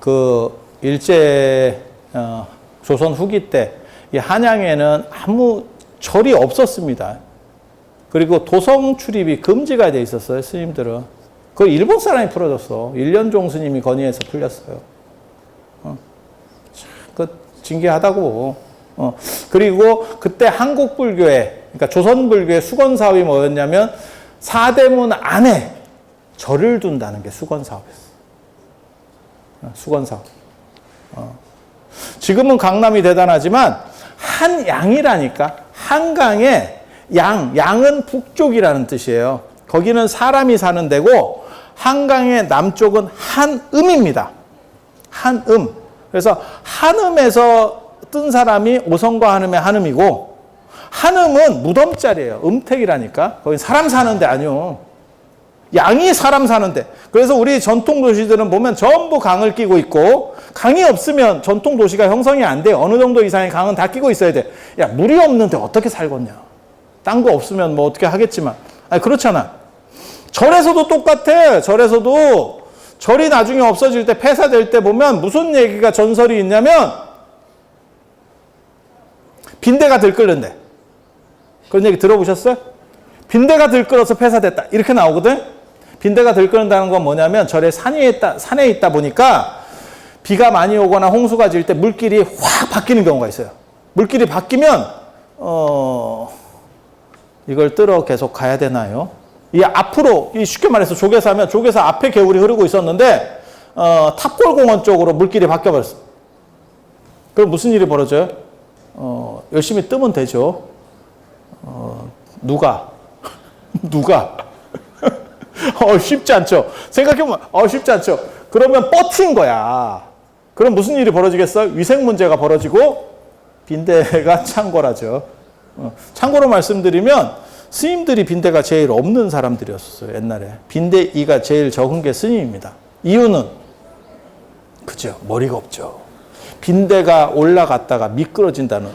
그 일제 조선 후기 때 이 한양에는 아무 절이 없었습니다. 그리고 도성 출입이 금지가 돼 있었어요, 스님들은. 그거 일본 사람이 풀어줬어. 일련종 스님이 건의해서 풀렸어요. 그 징계하다고. 그리고 그때 한국 불교의, 그러니까 조선 불교의 수건 사업이 뭐였냐면 사대문 안에 절을 둔다는 게 수건 사업이었어. 수건 사업. 지금은 강남이 대단하지만 한양이라니까. 한강에 양은 북쪽이라는 뜻이에요. 거기는 사람이 사는 데고 한강의 남쪽은 한음입니다. 한음. 그래서 한음에서 뜬 사람이 오성과 한음의 한음이고, 한음은 무덤자리예요. 음택이라니까. 거기 사람 사는데 아니요. 양이 사람 사는데. 그래서 우리 전통 도시들은 보면 전부 강을 끼고 있고, 강이 없으면 전통 도시가 형성이 안 돼. 어느 정도 이상의 강은 다 끼고 있어야 돼. 야, 물이 없는데 어떻게 살겠냐. 딴 거 없으면 뭐 어떻게 하겠지만. 아니, 그렇잖아. 절에서도 똑같아. 절에서도 절이 나중에 없어질 때, 폐사될 때 보면 무슨 얘기가 전설이 있냐면 빈대가 들끓는데. 그런 얘기 들어보셨어요? 빈대가 들끓어서 폐사됐다. 이렇게 나오거든? 빈대가 들끓는다는 건 뭐냐면 절에 산에 있다 보니까 비가 많이 오거나 홍수가 질 때 물길이 확 바뀌는 경우가 있어요. 물길이 바뀌면 이걸 뜰어 계속 가야 되나요? 이 앞으로, 쉽게 말해서 조계사면 조계사 앞에 개울이 흐르고 있었는데 탑골공원 쪽으로 물길이 바뀌어버렸어. 그럼 무슨 일이 벌어져요? 열심히 뜨면 되죠. 누가? 쉽지 않죠. 생각해보면 쉽지 않죠. 그러면 버틴 거야. 그럼 무슨 일이 벌어지겠어요? 위생 문제가 벌어지고 빈대가 창궐하죠. 참고로 말씀드리면 스님들이 빈대가 제일 없는 사람들이었어요. 옛날에. 빈대 이가 제일 적은 게 스님입니다. 이유는 그죠. 머리가 없죠. 빈대가 올라갔다가 미끄러진다는.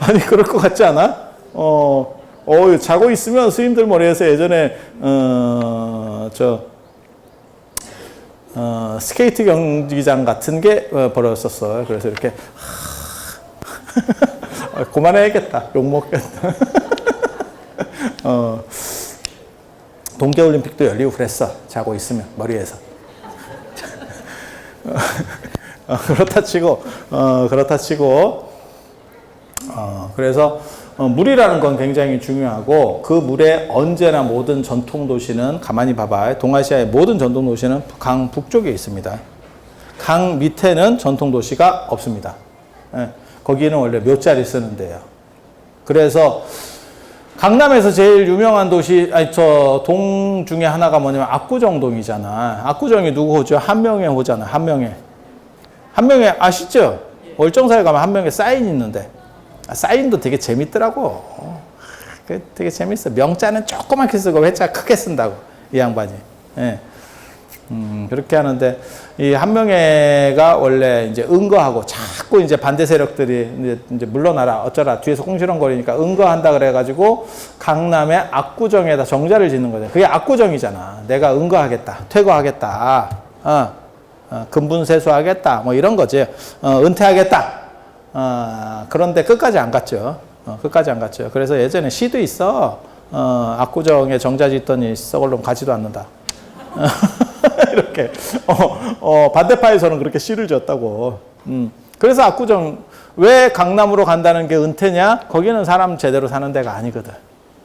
아니 그럴 것 같지 않아? 자고 있으면 스님들 머리에서 예전에 스케이트 경기장 같은 게 벌어졌었어요. 그래서 이렇게 그만해야겠다. 욕먹겠다. 동계올림픽도 열리고 그랬어. 자고 있으면 머리에서. 그렇다 치고 그래서 물이라는 건 굉장히 중요하고 그 물에 언제나 모든 전통 도시는 가만히 봐봐. 동아시아의 모든 전통 도시는 강 북쪽에 있습니다. 강 밑에는 전통 도시가 없습니다. 거기는 원래 묘자리 쓰는 데요. 그래서 강남에서 제일 유명한 도시, 동 중에 하나가 뭐냐면 압구정동이잖아. 압구정이 누구 호죠? 한명회 호잖아. 한명회 아시죠? 월정사에 가면 한명회 사인 있는데. 사인도 되게 재밌더라고. 되게 재밌어. 명자는 조그맣게 쓰고 회자 크게 쓴다고. 이 양반이. 예. 그렇게 하는데, 이 한명회가 원래 이제 응거하고 자꾸 이제 반대 세력들이 이제 물러나라, 어쩌라, 뒤에서 꽁시렁거리니까 응거한다 그래가지고 강남의 압구정에다 정자를 짓는 거죠. 그게 압구정이잖아. 내가 응거하겠다, 퇴거하겠다, 근분세수하겠다, 뭐 이런 거지. 은퇴하겠다. 그런데 끝까지 안 갔죠. 끝까지 안 갔죠. 그래서 예전에 시도 있어. 압구정에 정자 짓더니 썩을 놈 가지도 않는다. 이렇게 반대파에서는 그렇게 시를 졌다고. 그래서 압구정 왜 강남으로 간다는 게 은퇴냐? 거기는 사람 제대로 사는 데가 아니거든.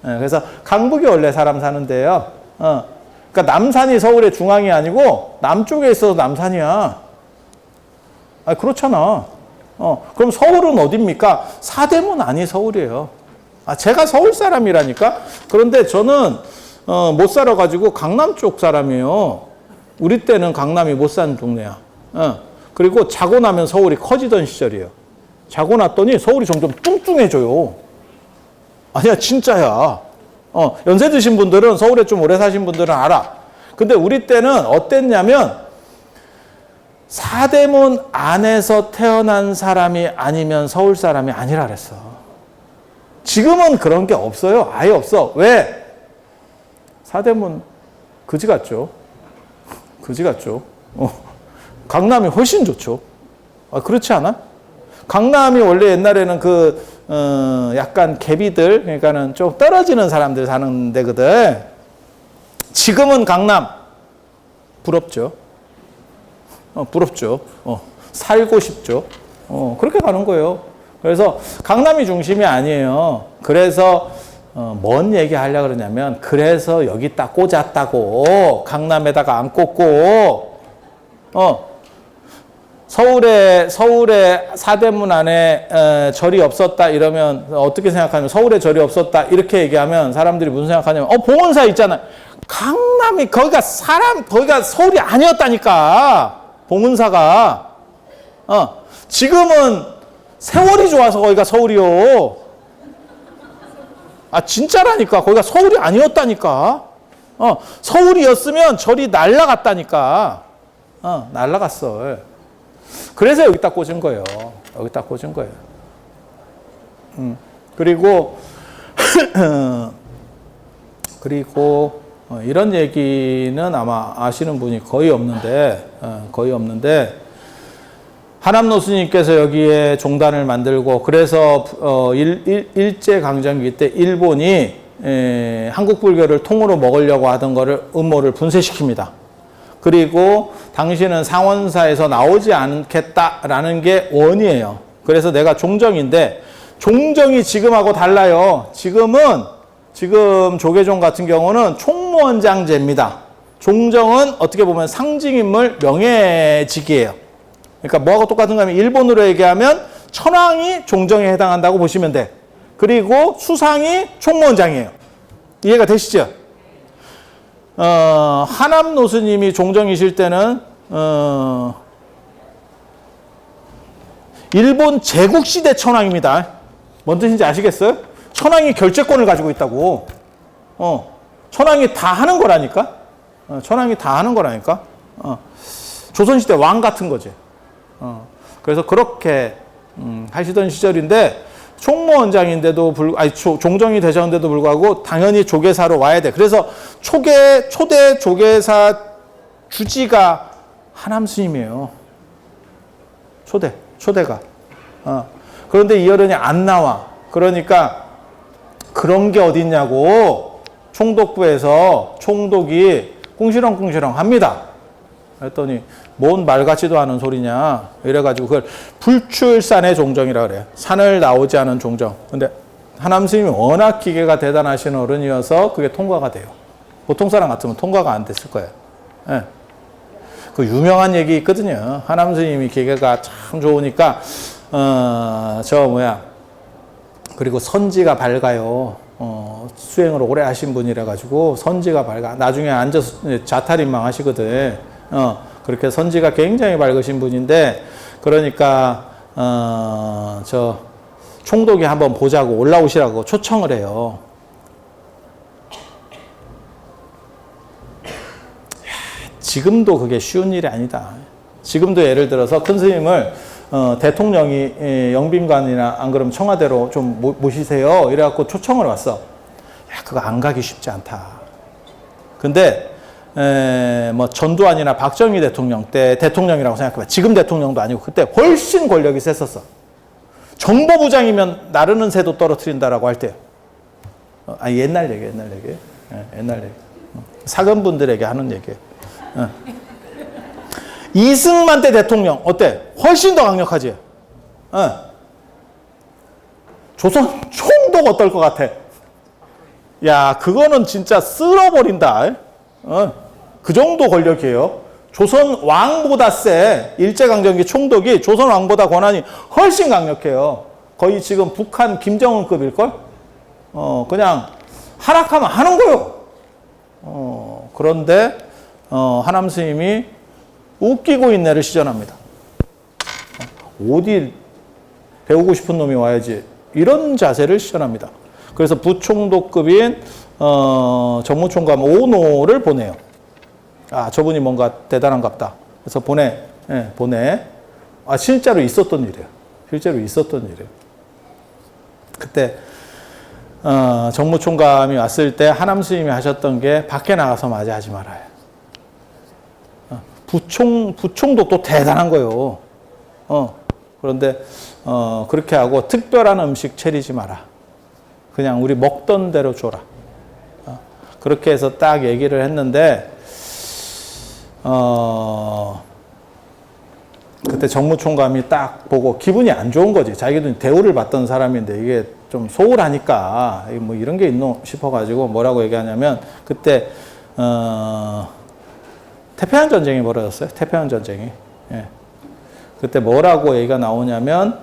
그래서 강북이 원래 사람 사는 데예요. 그러니까 남산이 서울의 중앙이 아니고 남쪽에 있어도 남산이야. 그렇잖아. 그럼 서울은 어딥니까? 사대문 아니 서울이에요. 제가 서울 사람이라니까. 그런데 저는 못 살아가지고 강남 쪽 사람이에요. 우리 때는 강남이 못 사는 동네야. 그리고 자고 나면 서울이 커지던 시절이에요. 자고 났더니 서울이 점점 뚱뚱해져요. 아니야, 진짜야. 연세 드신 분들은, 서울에 좀 오래 사신 분들은 알아. 근데 우리 때는 어땠냐면, 사대문 안에서 태어난 사람이 아니면 서울 사람이 아니라 그랬어. 지금은 그런 게 없어요. 아예 없어. 왜? 사대문 그지 같죠? 그지 같죠? 강남이 훨씬 좋죠. 그렇지 않아? 강남이 원래 옛날에는 약간 개비들, 그러니까는 좀 떨어지는 사람들 사는 데거든. 지금은 강남 부럽죠. 부럽죠. 살고 싶죠. 그렇게 가는 거예요. 그래서 강남이 중심이 아니에요. 그래서 뭔 얘기 하려고 그러냐면, 그래서 여기 딱 꽂았다고. 강남에다가 안 꽂고, 서울에 사대문 안에 저리 없었다 이러면 어떻게 생각하냐면, 서울에 절이 없었다 이렇게 얘기하면 사람들이 무슨 생각하냐면, 봉은사 있잖아. 강남이 거기가 서울이 아니었다니까. 봉은사가. 지금은 세월이 좋아서 거기가 서울이요. 진짜라니까. 거기가 서울이 아니었다니까. 서울이었으면 절이 날라갔다니까. 날라갔어. 그래서 여기다 꽂은 거예요. 여기다 꽂은 거예요. 그리고 이런 얘기는 아마 아시는 분이 거의 없는데, 하남노 스님께서 여기에 종단을 만들고, 그래서 일제강점기 때 일본이 한국 불교를 통으로 먹으려고 하던 거를 음모를 분쇄시킵니다. 그리고 당신은 상원사에서 나오지 않겠다라는 게 원이에요. 그래서 내가 종정인데, 종정이 지금하고 달라요. 지금 조계종 같은 경우는 총무원장제입니다. 종정은 어떻게 보면 상징인물 명예직이에요. 그러니까 뭐하고 똑같은가 하면, 일본으로 얘기하면 천황이 종정에 해당한다고 보시면 돼. 그리고 수상이 총무원장이에요. 이해가 되시죠? 하남 노스님이 종정이실 때는 일본 제국시대 천황입니다. 뭔 뜻인지 아시겠어요? 천황이 결재권을 가지고 있다고. 천황이 다 하는 거라니까. 천황이 다 하는 거라니까. 조선시대 왕 같은 거지. 그래서 그렇게 하시던 시절인데 총무원장인데도 종정이 되셨는데도 불구하고 당연히 조계사로 와야 돼. 그래서 초대 조계사 주지가 하남 스님이에요. 초대가. 그런데 이어른이 안 나와. 그러니까 그런 게 어딨냐고 총독부에서 총독이 꿍시렁꿍시렁 합니다. 그랬더니 뭔 말 같지도 않은 소리냐 이래가지고 그걸 불출산의 종정이라 그래요. 산을 나오지 않은 종정. 근데 하남 스님이 워낙 기계가 대단하신 어른이어서 그게 통과가 돼요. 보통 사람 같으면 통과가 안 됐을 거예요. 네. 그 유명한 얘기 있거든요. 하남 스님이 기계가 참 좋으니까 그리고 선지가 밝아요. 수행을 오래 하신 분이라 가지고 선지가 밝아. 나중에 앉아서 자탈인망 하시거든. 그렇게 선지가 굉장히 밝으신 분인데, 그러니까 총독이 한번 보자고 올라오시라고 초청을 해요. 지금도 그게 쉬운 일이 아니다. 지금도 예를 들어서 큰 스님을 대통령이 영빈관이나 안 그러면 청와대로 좀 모시세요. 이래갖고 초청을 왔어. 야, 그거 안 가기 쉽지 않다. 근데 전두환이나 박정희 대통령 때 대통령이라고 생각해봐. 지금 대통령도 아니고 그때 훨씬 권력이 셌었어. 정보부장이면 나르는 새도 떨어뜨린다라고 할 때. 옛날 얘기. 옛날 얘기. 사근분들에게 하는 얘기. 이승만 때 대통령 어때? 훨씬 더 강력하지? 조선 총독 어떨 것 같아? 야, 그거는 진짜 쓸어버린다. 그 정도 권력이에요. 조선 왕보다 세. 일제강점기 총독이 조선 왕보다 권한이 훨씬 강력해요. 거의 지금 북한 김정은급일걸? 그냥 하락하면 하는 거요. 그런데 하남 스님이 웃기고 있네를 시전합니다. 어디 배우고 싶은 놈이 와야지. 이런 자세를 시전합니다. 그래서 부총독급인 정무총감 오노를 보내요. 저분이 뭔가 대단한갑다. 그래서 보내. 실제로 있었던 일이에요. 그때 정무총감이 왔을 때 하남 스님이 하셨던 게 밖에 나가서 맞이하지 말아요. 부총도 또 대단한 거예요. 그런데 그렇게 하고 특별한 음식 차리지 마라. 그냥 우리 먹던 대로 줘라. 그렇게 해서 딱 얘기를 했는데 그때 정무총감이 딱 보고 기분이 안 좋은 거지. 자기도 대우를 받던 사람인데 이게 좀 소홀하니까 뭐 이런 게 있노 싶어가지고 뭐라고 얘기하냐면 그때 태평양 전쟁이 벌어졌어요. 태평양 전쟁이. 예. 그때 뭐라고 얘기가 나오냐면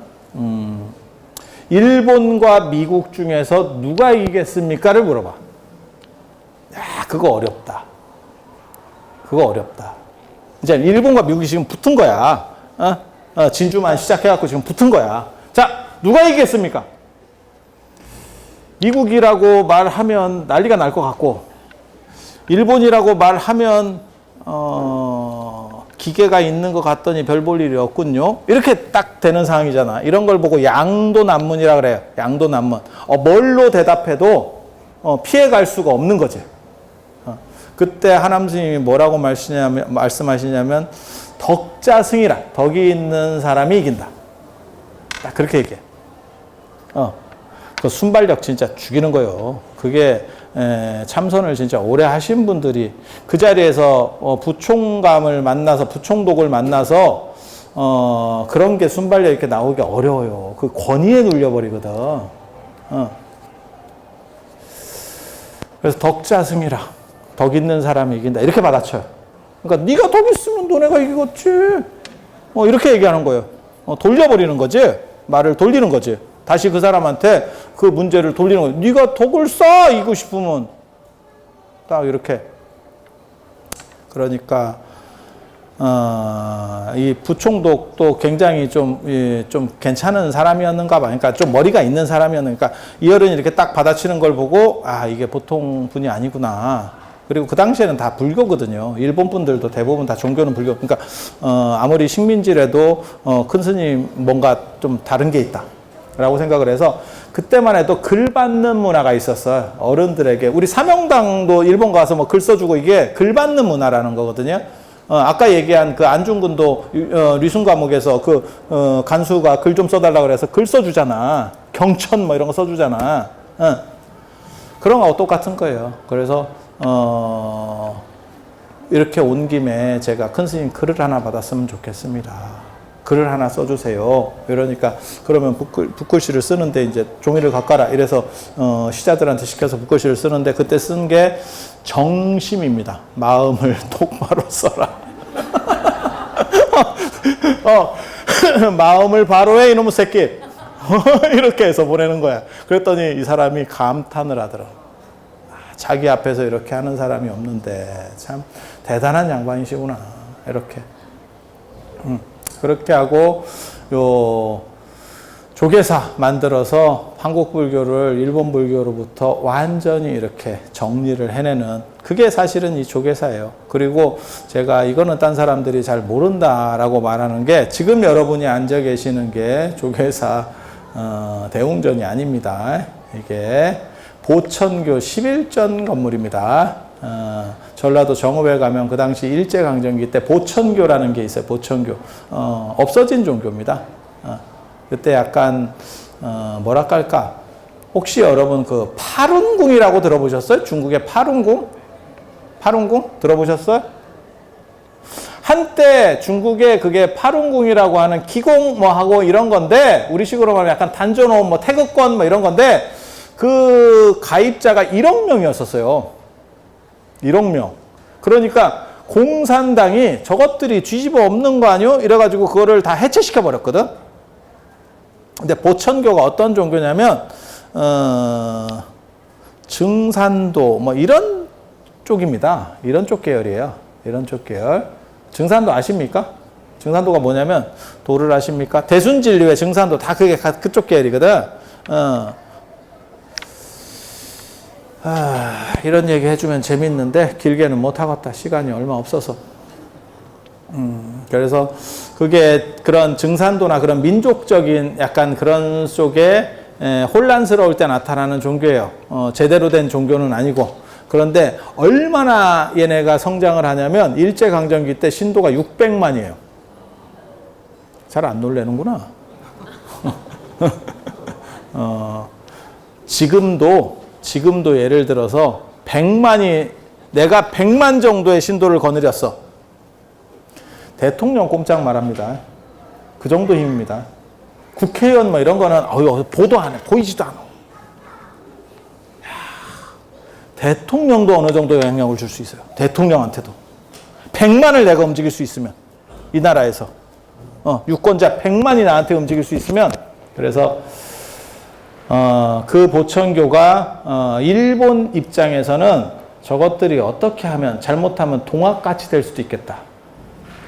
일본과 미국 중에서 누가 이기겠습니까를 물어봐. 야, 그거 어렵다. 이제 일본과 미국이 지금 붙은 거야. 진주만 시작해갖고 지금 붙은 거야. 자, 누가 이기겠습니까? 미국이라고 말하면 난리가 날 것 같고, 일본이라고 말하면 기계가 있는 것 같더니 별 볼 일이 없군요. 이렇게 딱 되는 상황이잖아. 이런 걸 보고 양도난문이라 그래요. 양도난문. 뭘로 대답해도 피해갈 수가 없는 거지. 그때 하남 스님이 뭐라고 말씀하시냐면 덕자승이라. 덕이 있는 사람이 이긴다. 딱 그렇게 얘기해. 그 순발력 진짜 죽이는 거예요. 그게 참선을 진짜 오래 하신 분들이 그 자리에서 부총감을 만나서 부총독을 만나서 그런 게 순발력 이렇게 나오기 어려워요. 그 권위에 눌려버리거든. 그래서 덕자승이라. 덕 있는 사람이 이긴다. 이렇게 받아쳐요. 그러니까 네가 덕 있으면 너네가 이기겠지. 이렇게 얘기하는 거예요. 돌려버리는 거지. 말을 돌리는 거지. 다시 그 사람한테 그 문제를 돌리는 거예요. 네가 덕을 쌓아 이기고 싶으면 딱 이렇게 그러니까 이 부총독도 굉장히 좀 괜찮은 사람이었는가 봐. 그러니까 좀 머리가 있는 사람이었는가. 이 어른이 이렇게 딱 받아치는 걸 보고, 아, 이게 보통 분이 아니구나. 그리고 그 당시에는 다 불교거든요. 일본 분들도 대부분 다 종교는 불교. 그러니까, 아무리 식민지라도, 큰 스님 뭔가 좀 다른 게 있다. 라고 생각을 해서, 그때만 해도 글 받는 문화가 있었어요. 어른들에게. 우리 사명당도 일본 가서 뭐 글 써주고 이게 글 받는 문화라는 거거든요. 아까 얘기한 그 안중근도 류순 과목에서 그 간수가 글 좀 써달라고 그래서 글 써주잖아. 경천 뭐 이런 거 써주잖아. 그런 거하고 똑같은 거예요. 그래서 이렇게 온 김에 제가 큰 스님 글을 하나 받았으면 좋겠습니다. 글을 하나 써주세요. 이러니까 그러면 붓글씨를 쓰는데 이제 종이를 갖가라 이래서 시자들한테 시켜서 붓글씨를 쓰는데 그때 쓴 게 정심입니다. 마음을 똑바로 써라. 마음을 바로 해 이놈의 새끼. 이렇게 해서 보내는 거야. 그랬더니 이 사람이 감탄을 하더라고. 자기 앞에서 이렇게 하는 사람이 없는데 참 대단한 양반이시구나. 이렇게. 그렇게 하고 요 조계사 만들어서 한국 불교를 일본 불교로부터 완전히 이렇게 정리를 해내는 그게 사실은 이 조계사예요. 그리고 제가 이거는 딴 사람들이 잘 모른다라고 말하는 게 지금 여러분이 앉아 계시는 게 조계사 대웅전이 아닙니다. 이게 보천교 11전 건물입니다. 전라도 정읍에 가면 그 당시 일제강점기 때 보천교라는 게 있어요. 보천교. 없어진 종교입니다. 그때 약간, 뭐랄까 할까. 혹시 여러분 그 파룬궁이라고 들어보셨어요? 중국의 파룬궁? 파룬궁? 들어보셨어요? 한때 중국에 그게 파룬궁이라고 하는 기공 뭐 하고 이런 건데, 우리식으로 말하면 약간 단전호흡 뭐 태극권 뭐 이런 건데, 그 가입자가 1억 명이었었어요. 1억 명. 그러니까 공산당이 저것들이 뒤집어 엎는 거 아니요? 이래가지고 그거를 다 해체시켜 버렸거든. 근데 보천교가 어떤 종교냐면 증산도 뭐 이런 쪽입니다. 이런 쪽 계열이에요. 이런 쪽 계열. 증산도 아십니까? 증산도가 뭐냐면 도를 아십니까? 대순진리회 증산도 다 그게 그쪽 계열이거든. 이런 얘기 해주면 재밌는데 길게는 못하겠다. 시간이 얼마 없어서. 그래서 그게 그런 증산도나 그런 민족적인 약간 그런 속에 혼란스러울 때 나타나는 종교예요. 제대로 된 종교는 아니고. 그런데 얼마나 얘네가 성장을 하냐면 일제강점기 때 신도가 600만이에요. 잘 안 놀래는구나. 지금도 예를 들어서 100만이 내가 100만 정도의 신도를 거느렸어. 대통령 꼼짝 말합니다. 그 정도 힘입니다. 국회의원 뭐 이런 거는 보도 안 해. 보이지도 않아. 대통령도 어느 정도 영향을 줄 수 있어요. 대통령한테도. 100만을 내가 움직일 수 있으면 이 나라에서 유권자 100만이 나한테 움직일 수 있으면 그래서 그 보천교가 일본 입장에서는 저것들이 어떻게 하면 잘못하면 동학같이 될 수도 있겠다.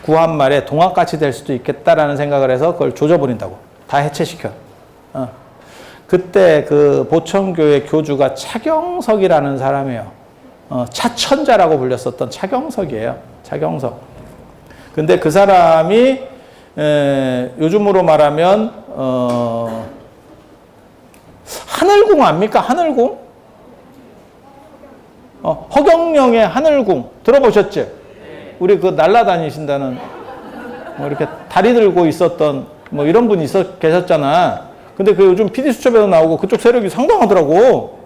구한말에 동학같이 될 수도 있겠다라는 생각을 해서 그걸 조져버린다고. 다 해체시켜. 그때 그 보천교의 교주가 차경석이라는 사람이에요. 차천자라고 불렸었던 차경석이에요. 차경석. 근데 그 사람이 요즘으로 말하면 하늘궁 압니까? 하늘궁? 허경영의 하늘궁 들어보셨죠? 우리 그 날라다니신다는 뭐 이렇게 다리 들고 있었던 뭐 이런 분이 계셨잖아. 근데 그 요즘 PD수첩에도 나오고 그쪽 세력이 상당하더라고.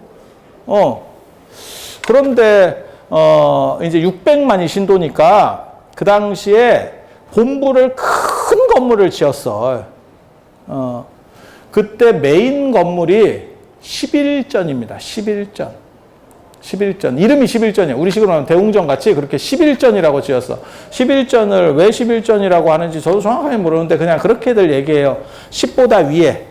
그런데 이제 600만이 신도니까 그 당시에 본부를 큰 건물을 지었어. 그때 메인 건물이 11전입니다. 11전. 11전. 이름이 11전이야. 우리식으로 하면 대웅전 같이 그렇게 11전이라고 지었어. 11전을 왜 11전이라고 하는지 저도 정확하게 모르는데 그냥 그렇게들 얘기해요. 10보다 위에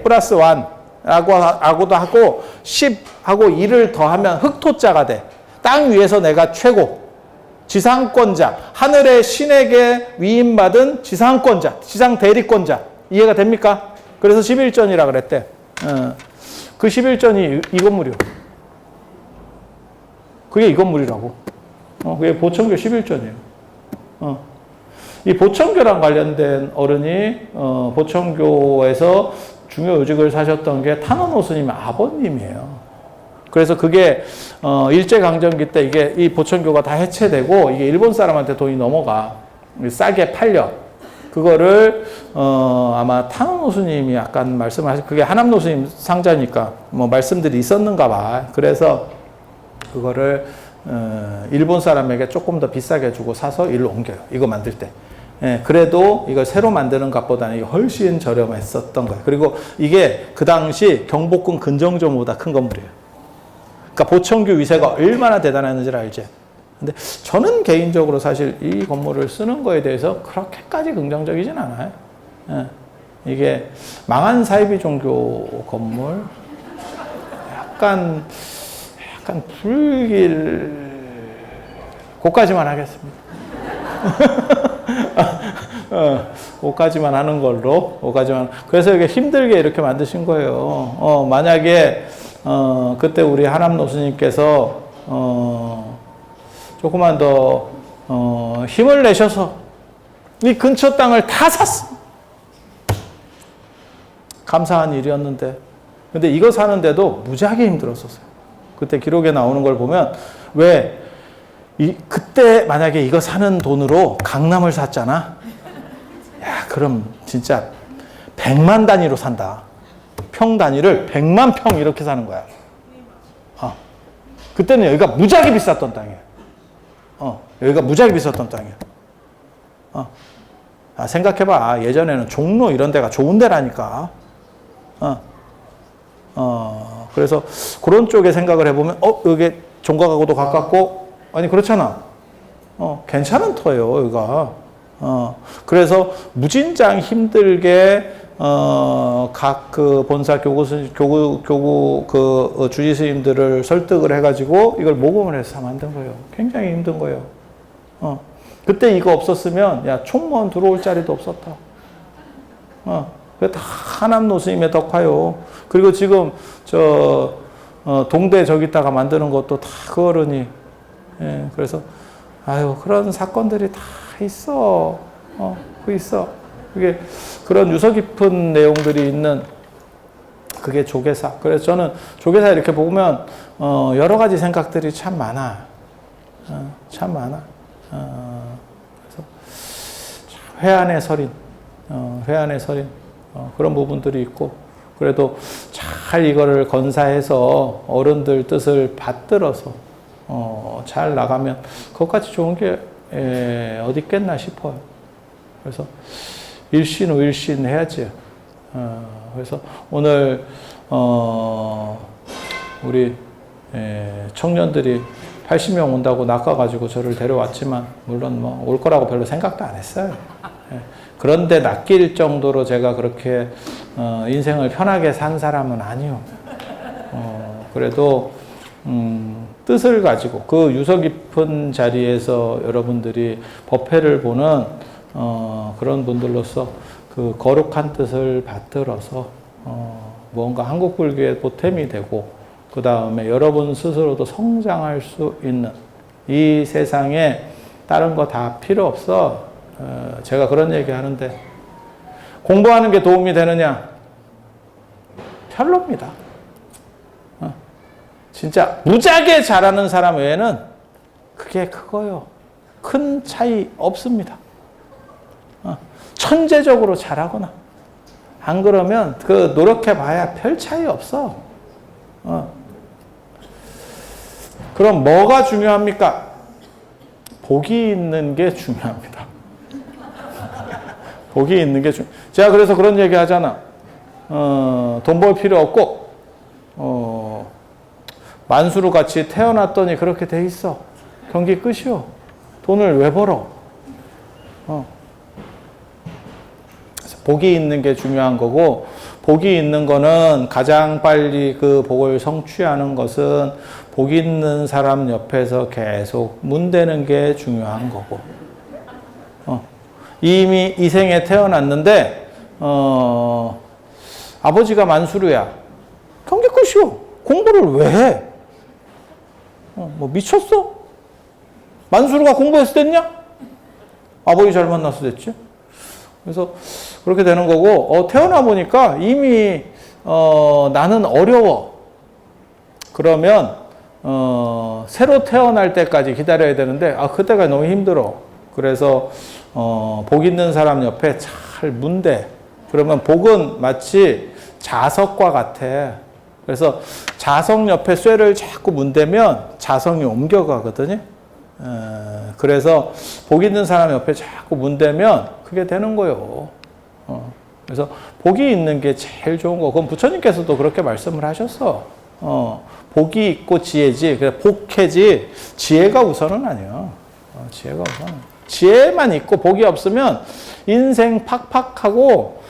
플러스 1라고도 하고 10하고 1을 더하면 흑토자가 돼. 땅 위에서 내가 최고. 지상권자, 하늘의 신에게 위임받은 지상권자, 지상 대리권자. 이해가 됩니까? 그래서 11전이라 그랬대. 그 11전이 이 건물이요. 그게 이 건물이라고. 그게 보천교 11전이에요. 이 보천교랑 관련된 어른이 보천교에서 중요 요직을 사셨던 게 탄원호 스님의 아버님이에요. 그래서 그게 일제강점기 때 이게 이 보천교가 다 해체되고 이게 일본 사람한테 돈이 넘어가 싸게 팔려. 그거를 아마 탄원호 스님이 약간 말씀하신 그게 하남노 스님 상자니까 뭐 말씀들이 있었는가 봐. 그래서 그거를 일본 사람에게 조금 더 비싸게 주고 사서 일로 옮겨요. 이거 만들 때. 예, 그래도 이걸 새로 만드는 값보다는 이게 훨씬 저렴했었던 거예요. 그리고 이게 그 당시 경복궁 근정전보다 큰 건물이에요. 그러니까 보천교 위세가 얼마나 대단했는지를 알지. 근데 저는 개인적으로 사실 이 건물을 쓰는 거에 대해서 그렇게까지 긍정적이진 않아요. 예, 이게 망한 사이비 종교 건물, 약간 불길, 그까지만 하겠습니다. 그까지만 하는 걸로, 그까지만. 그래서 이게 힘들게 이렇게 만드신 거예요. 만약에, 그때 우리 하남노 스님께서, 조금만 더, 힘을 내셔서 이 근처 땅을 다 샀어. 감사한 일이었는데. 근데 이거 사는데도 무지하게 힘들었었어요. 그때 기록에 나오는 걸 보면, 왜, 그때 만약에 이거 사는 돈으로 강남을 샀잖아. 야, 그럼 진짜 100만 단위로 산다. 평 단위를 100만 평 이렇게 사는 거야. 그때는 여기가 무지하게 비쌌던 땅이야. 여기가 무지하게 비쌌던 땅이야. 생각해봐. 예전에는 종로 이런 데가 좋은 데라니까. 그래서 그런 쪽에 생각을 해보면, 여기 종각하고도 가깝고, 아니, 그렇잖아. 괜찮은 터예요, 여기가. 그래서 무진장 힘들게, 각 그 본사 교구 그 주지스님들을 설득을 해가지고 이걸 모금을 해서 만든 거예요. 굉장히 힘든 거예요. 그때 이거 없었으면, 야, 총무원 들어올 자리도 없었다. 그게 다 하남노 스님의 덕화요. 그리고 지금, 동대 저기다가 만드는 것도 다 그 어른이, 예, 그래서, 그런 사건들이 다 있어. 있어. 그게, 그런 유서 깊은 내용들이 있는, 그게 조계사. 그래서 저는 조계사 이렇게 보면, 여러 가지 생각들이 참 많아. 참 많아. 그래서, 회한의 설인, 그런 부분들이 있고, 그래도 잘 이거를 건사해서 어른들 뜻을 받들어서, 잘 나가면 그것까지 좋은 게 어디 있겠나 싶어요. 그래서 일신우일신 해야지. 그래서 오늘 우리 청년들이 80명 온다고 낚아가지고 저를 데려왔지만 물론 뭐 올 거라고 별로 생각도 안 했어요. 그런데 낚일 정도로 제가 그렇게 인생을 편하게 산 사람은 아니요. 그래도 뜻을 가지고 그 유서 깊은 자리에서 여러분들이 법회를 보는 그런 분들로서 그 거룩한 뜻을 받들어서 무언가 한국 불교의 보탬이 되고 그 다음에 여러분 스스로도 성장할 수 있는 이 세상에 다른 거 다 필요 없어. 제가 그런 얘기 하는데 공부하는 게 도움이 되느냐? 별로입니다. 진짜 무지하게 잘하는 사람 외에는 그게 그거요. 큰 차이 없습니다. 천재적으로 잘하거나 안 그러면 그 노력해봐야 별 차이 없어. 그럼 뭐가 중요합니까? 복이 있는 게 중요합니다. 복이 있는 게 제가 그래서 그런 얘기 하잖아. 돈 벌 필요 없고 만수로 같이 태어났더니 그렇게 돼 있어. 경기 끝이요. 돈을 왜 벌어? 그래서 복이 있는 게 중요한 거고, 복이 있는 거는 가장 빨리 그 복을 성취하는 것은 복 있는 사람 옆에서 계속 문대는 게 중요한 거고. 이미 이 생에 태어났는데, 아버지가 만수르야. 경기 끝이요. 공부를 왜 해? 뭐 미쳤어? 만수르가 공부해서 됐냐? 아버지 잘 만나서 됐지? 그래서 그렇게 되는 거고, 태어나 보니까 이미, 나는 어려워. 그러면, 새로 태어날 때까지 기다려야 되는데, 그때가 너무 힘들어. 그래서, 복 있는 사람 옆에 잘 문대. 그러면 복은 마치 자석과 같아. 그래서 자석 옆에 쇠를 자꾸 문대면 자석이 옮겨가거든요. 그래서 복 있는 사람 옆에 자꾸 문대면 그게 되는 거예요. 그래서 복이 있는 게 제일 좋은 거. 그건 부처님께서도 그렇게 말씀을 하셨어. 복이 있고 지혜지. 그래 복해지 지혜가 우선은 아니야. 지혜가 우선. 지혜만 있고 복이 없으면 인생 팍팍하고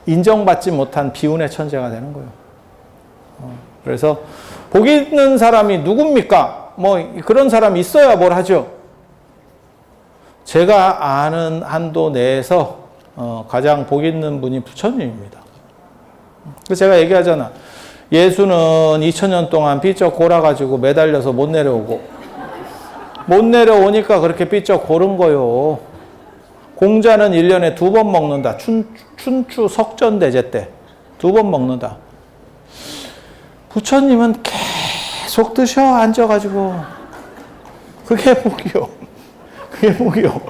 인정받지 못한 비운의 천재가 되는 거예요. 그래서 복 있는 사람이 누굽니까? 뭐 그런 사람이 있어야 뭘 하죠. 제가 아는 한도 내에서 가장 복 있는 분이 부처님입니다. 그래서 제가 얘기하잖아. 예수는 2000년 동안 삐쩍 골아가지고 매달려서 못 내려오고 못 내려오니까 그렇게 삐쩍 고른 거요. 공자는 1년에 2번 먹는다. 춘추 석전대제 때 2번 먹는다. 부처님은 계속 드셔 앉아가지고 그게 복이요. 그게 복이요.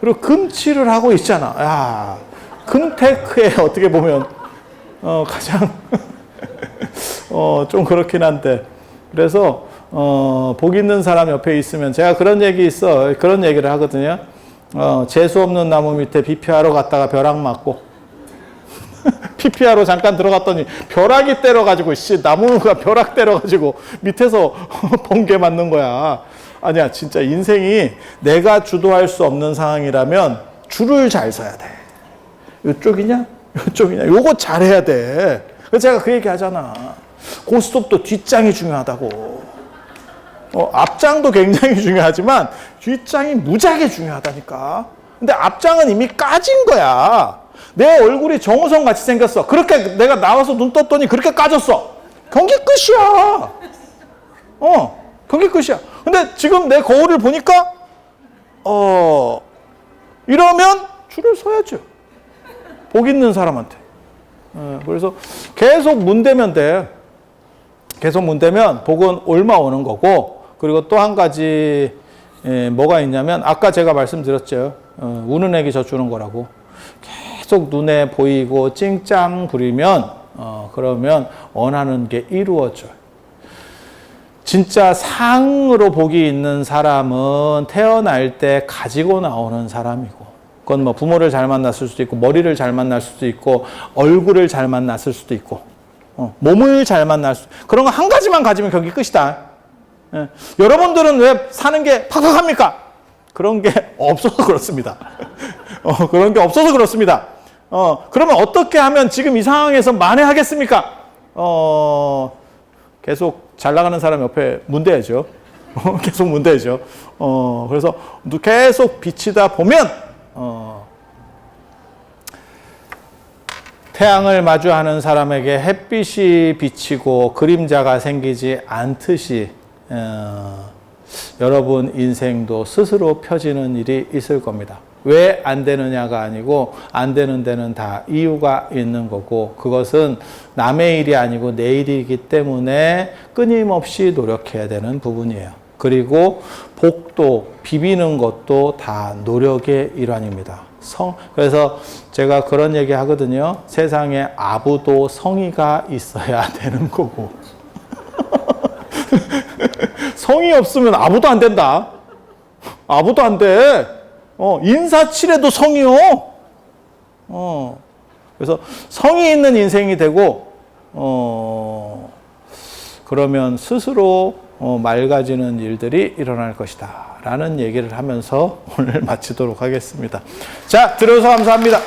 그리고 금치를 하고 있잖아. 야, 금테크에 어떻게 보면 가장 좀 그렇긴 한데 그래서 복 있는 사람 옆에 있으면 제가 그런 얘기를 하거든요. 재수 없는 나무 밑에 비피하러 갔다가 벼락 맞고 피피하러 잠깐 들어갔더니 벼락이 때려가지고 나무가 벼락 때려가지고 밑에서 번개 맞는 거야. 아니야, 진짜 인생이 내가 주도할 수 없는 상황이라면 줄을 잘 서야 돼. 이쪽이냐? 이쪽이냐? 요거 잘해야 돼. 그래서 제가 그 얘기 하잖아. 고스톱도 뒷장이 중요하다고. 앞장도 굉장히 중요하지만 뒷장이 무지하게 중요하다니까. 근데 앞장은 이미 까진 거야. 내 얼굴이 정우성 같이 생겼어. 그렇게 내가 나와서 눈 떴더니 그렇게 까졌어. 경기 끝이야. 경기 끝이야. 근데 지금 내 거울을 보니까 이러면 줄을 서야죠. 복 있는 사람한테. 그래서 계속 문대면 돼. 계속 문대면 복은 옮아 오는 거고, 그리고 또 한 가지 뭐가 있냐면 아까 제가 말씀드렸죠. 우는 애기 젖주는 거라고. 계속 눈에 보이고 찡짱 부리면 그러면 원하는 게 이루어져요. 진짜 상으로 복이 있는 사람은 태어날 때 가지고 나오는 사람이고, 그건 뭐 부모를 잘 만났을 수도 있고, 머리를 잘 만날 수도 있고, 얼굴을 잘 만났을 수도 있고, 몸을 잘 만날 수, 그런 거 한 가지만 가지면 경기 끝이다. 여러분들은 왜 사는 게 팍팍합니까? 그런 게 없어서 그렇습니다. 그런 게 없어서 그렇습니다. 그러면 어떻게 하면 지금 이 상황에서 만회하겠습니까? 계속 잘 나가는 사람 옆에 문대야죠. 계속 문대야죠. 그래서 계속 비치다 보면, 태양을 마주하는 사람에게 햇빛이 비치고 그림자가 생기지 않듯이, 여러분 인생도 스스로 펴지는 일이 있을 겁니다. 왜 안 되느냐가 아니고 안 되는 데는 다 이유가 있는 거고, 그것은 남의 일이 아니고 내 일이기 때문에 끊임없이 노력해야 되는 부분이에요. 그리고 복도 비비는 것도 다 노력의 일환입니다. 그래서 제가 그런 얘기 하거든요. 세상에 아부도 성의가 있어야 되는 거고 성의 없으면 아부도 안 된다. 아부도 안 돼. 인사치레도 성의요. 그래서 성의 있는 인생이 되고, 그러면 스스로 맑아지는 일들이 일어날 것이다 라는 얘기를 하면서 오늘 마치도록 하겠습니다. 자, 들어서 감사합니다.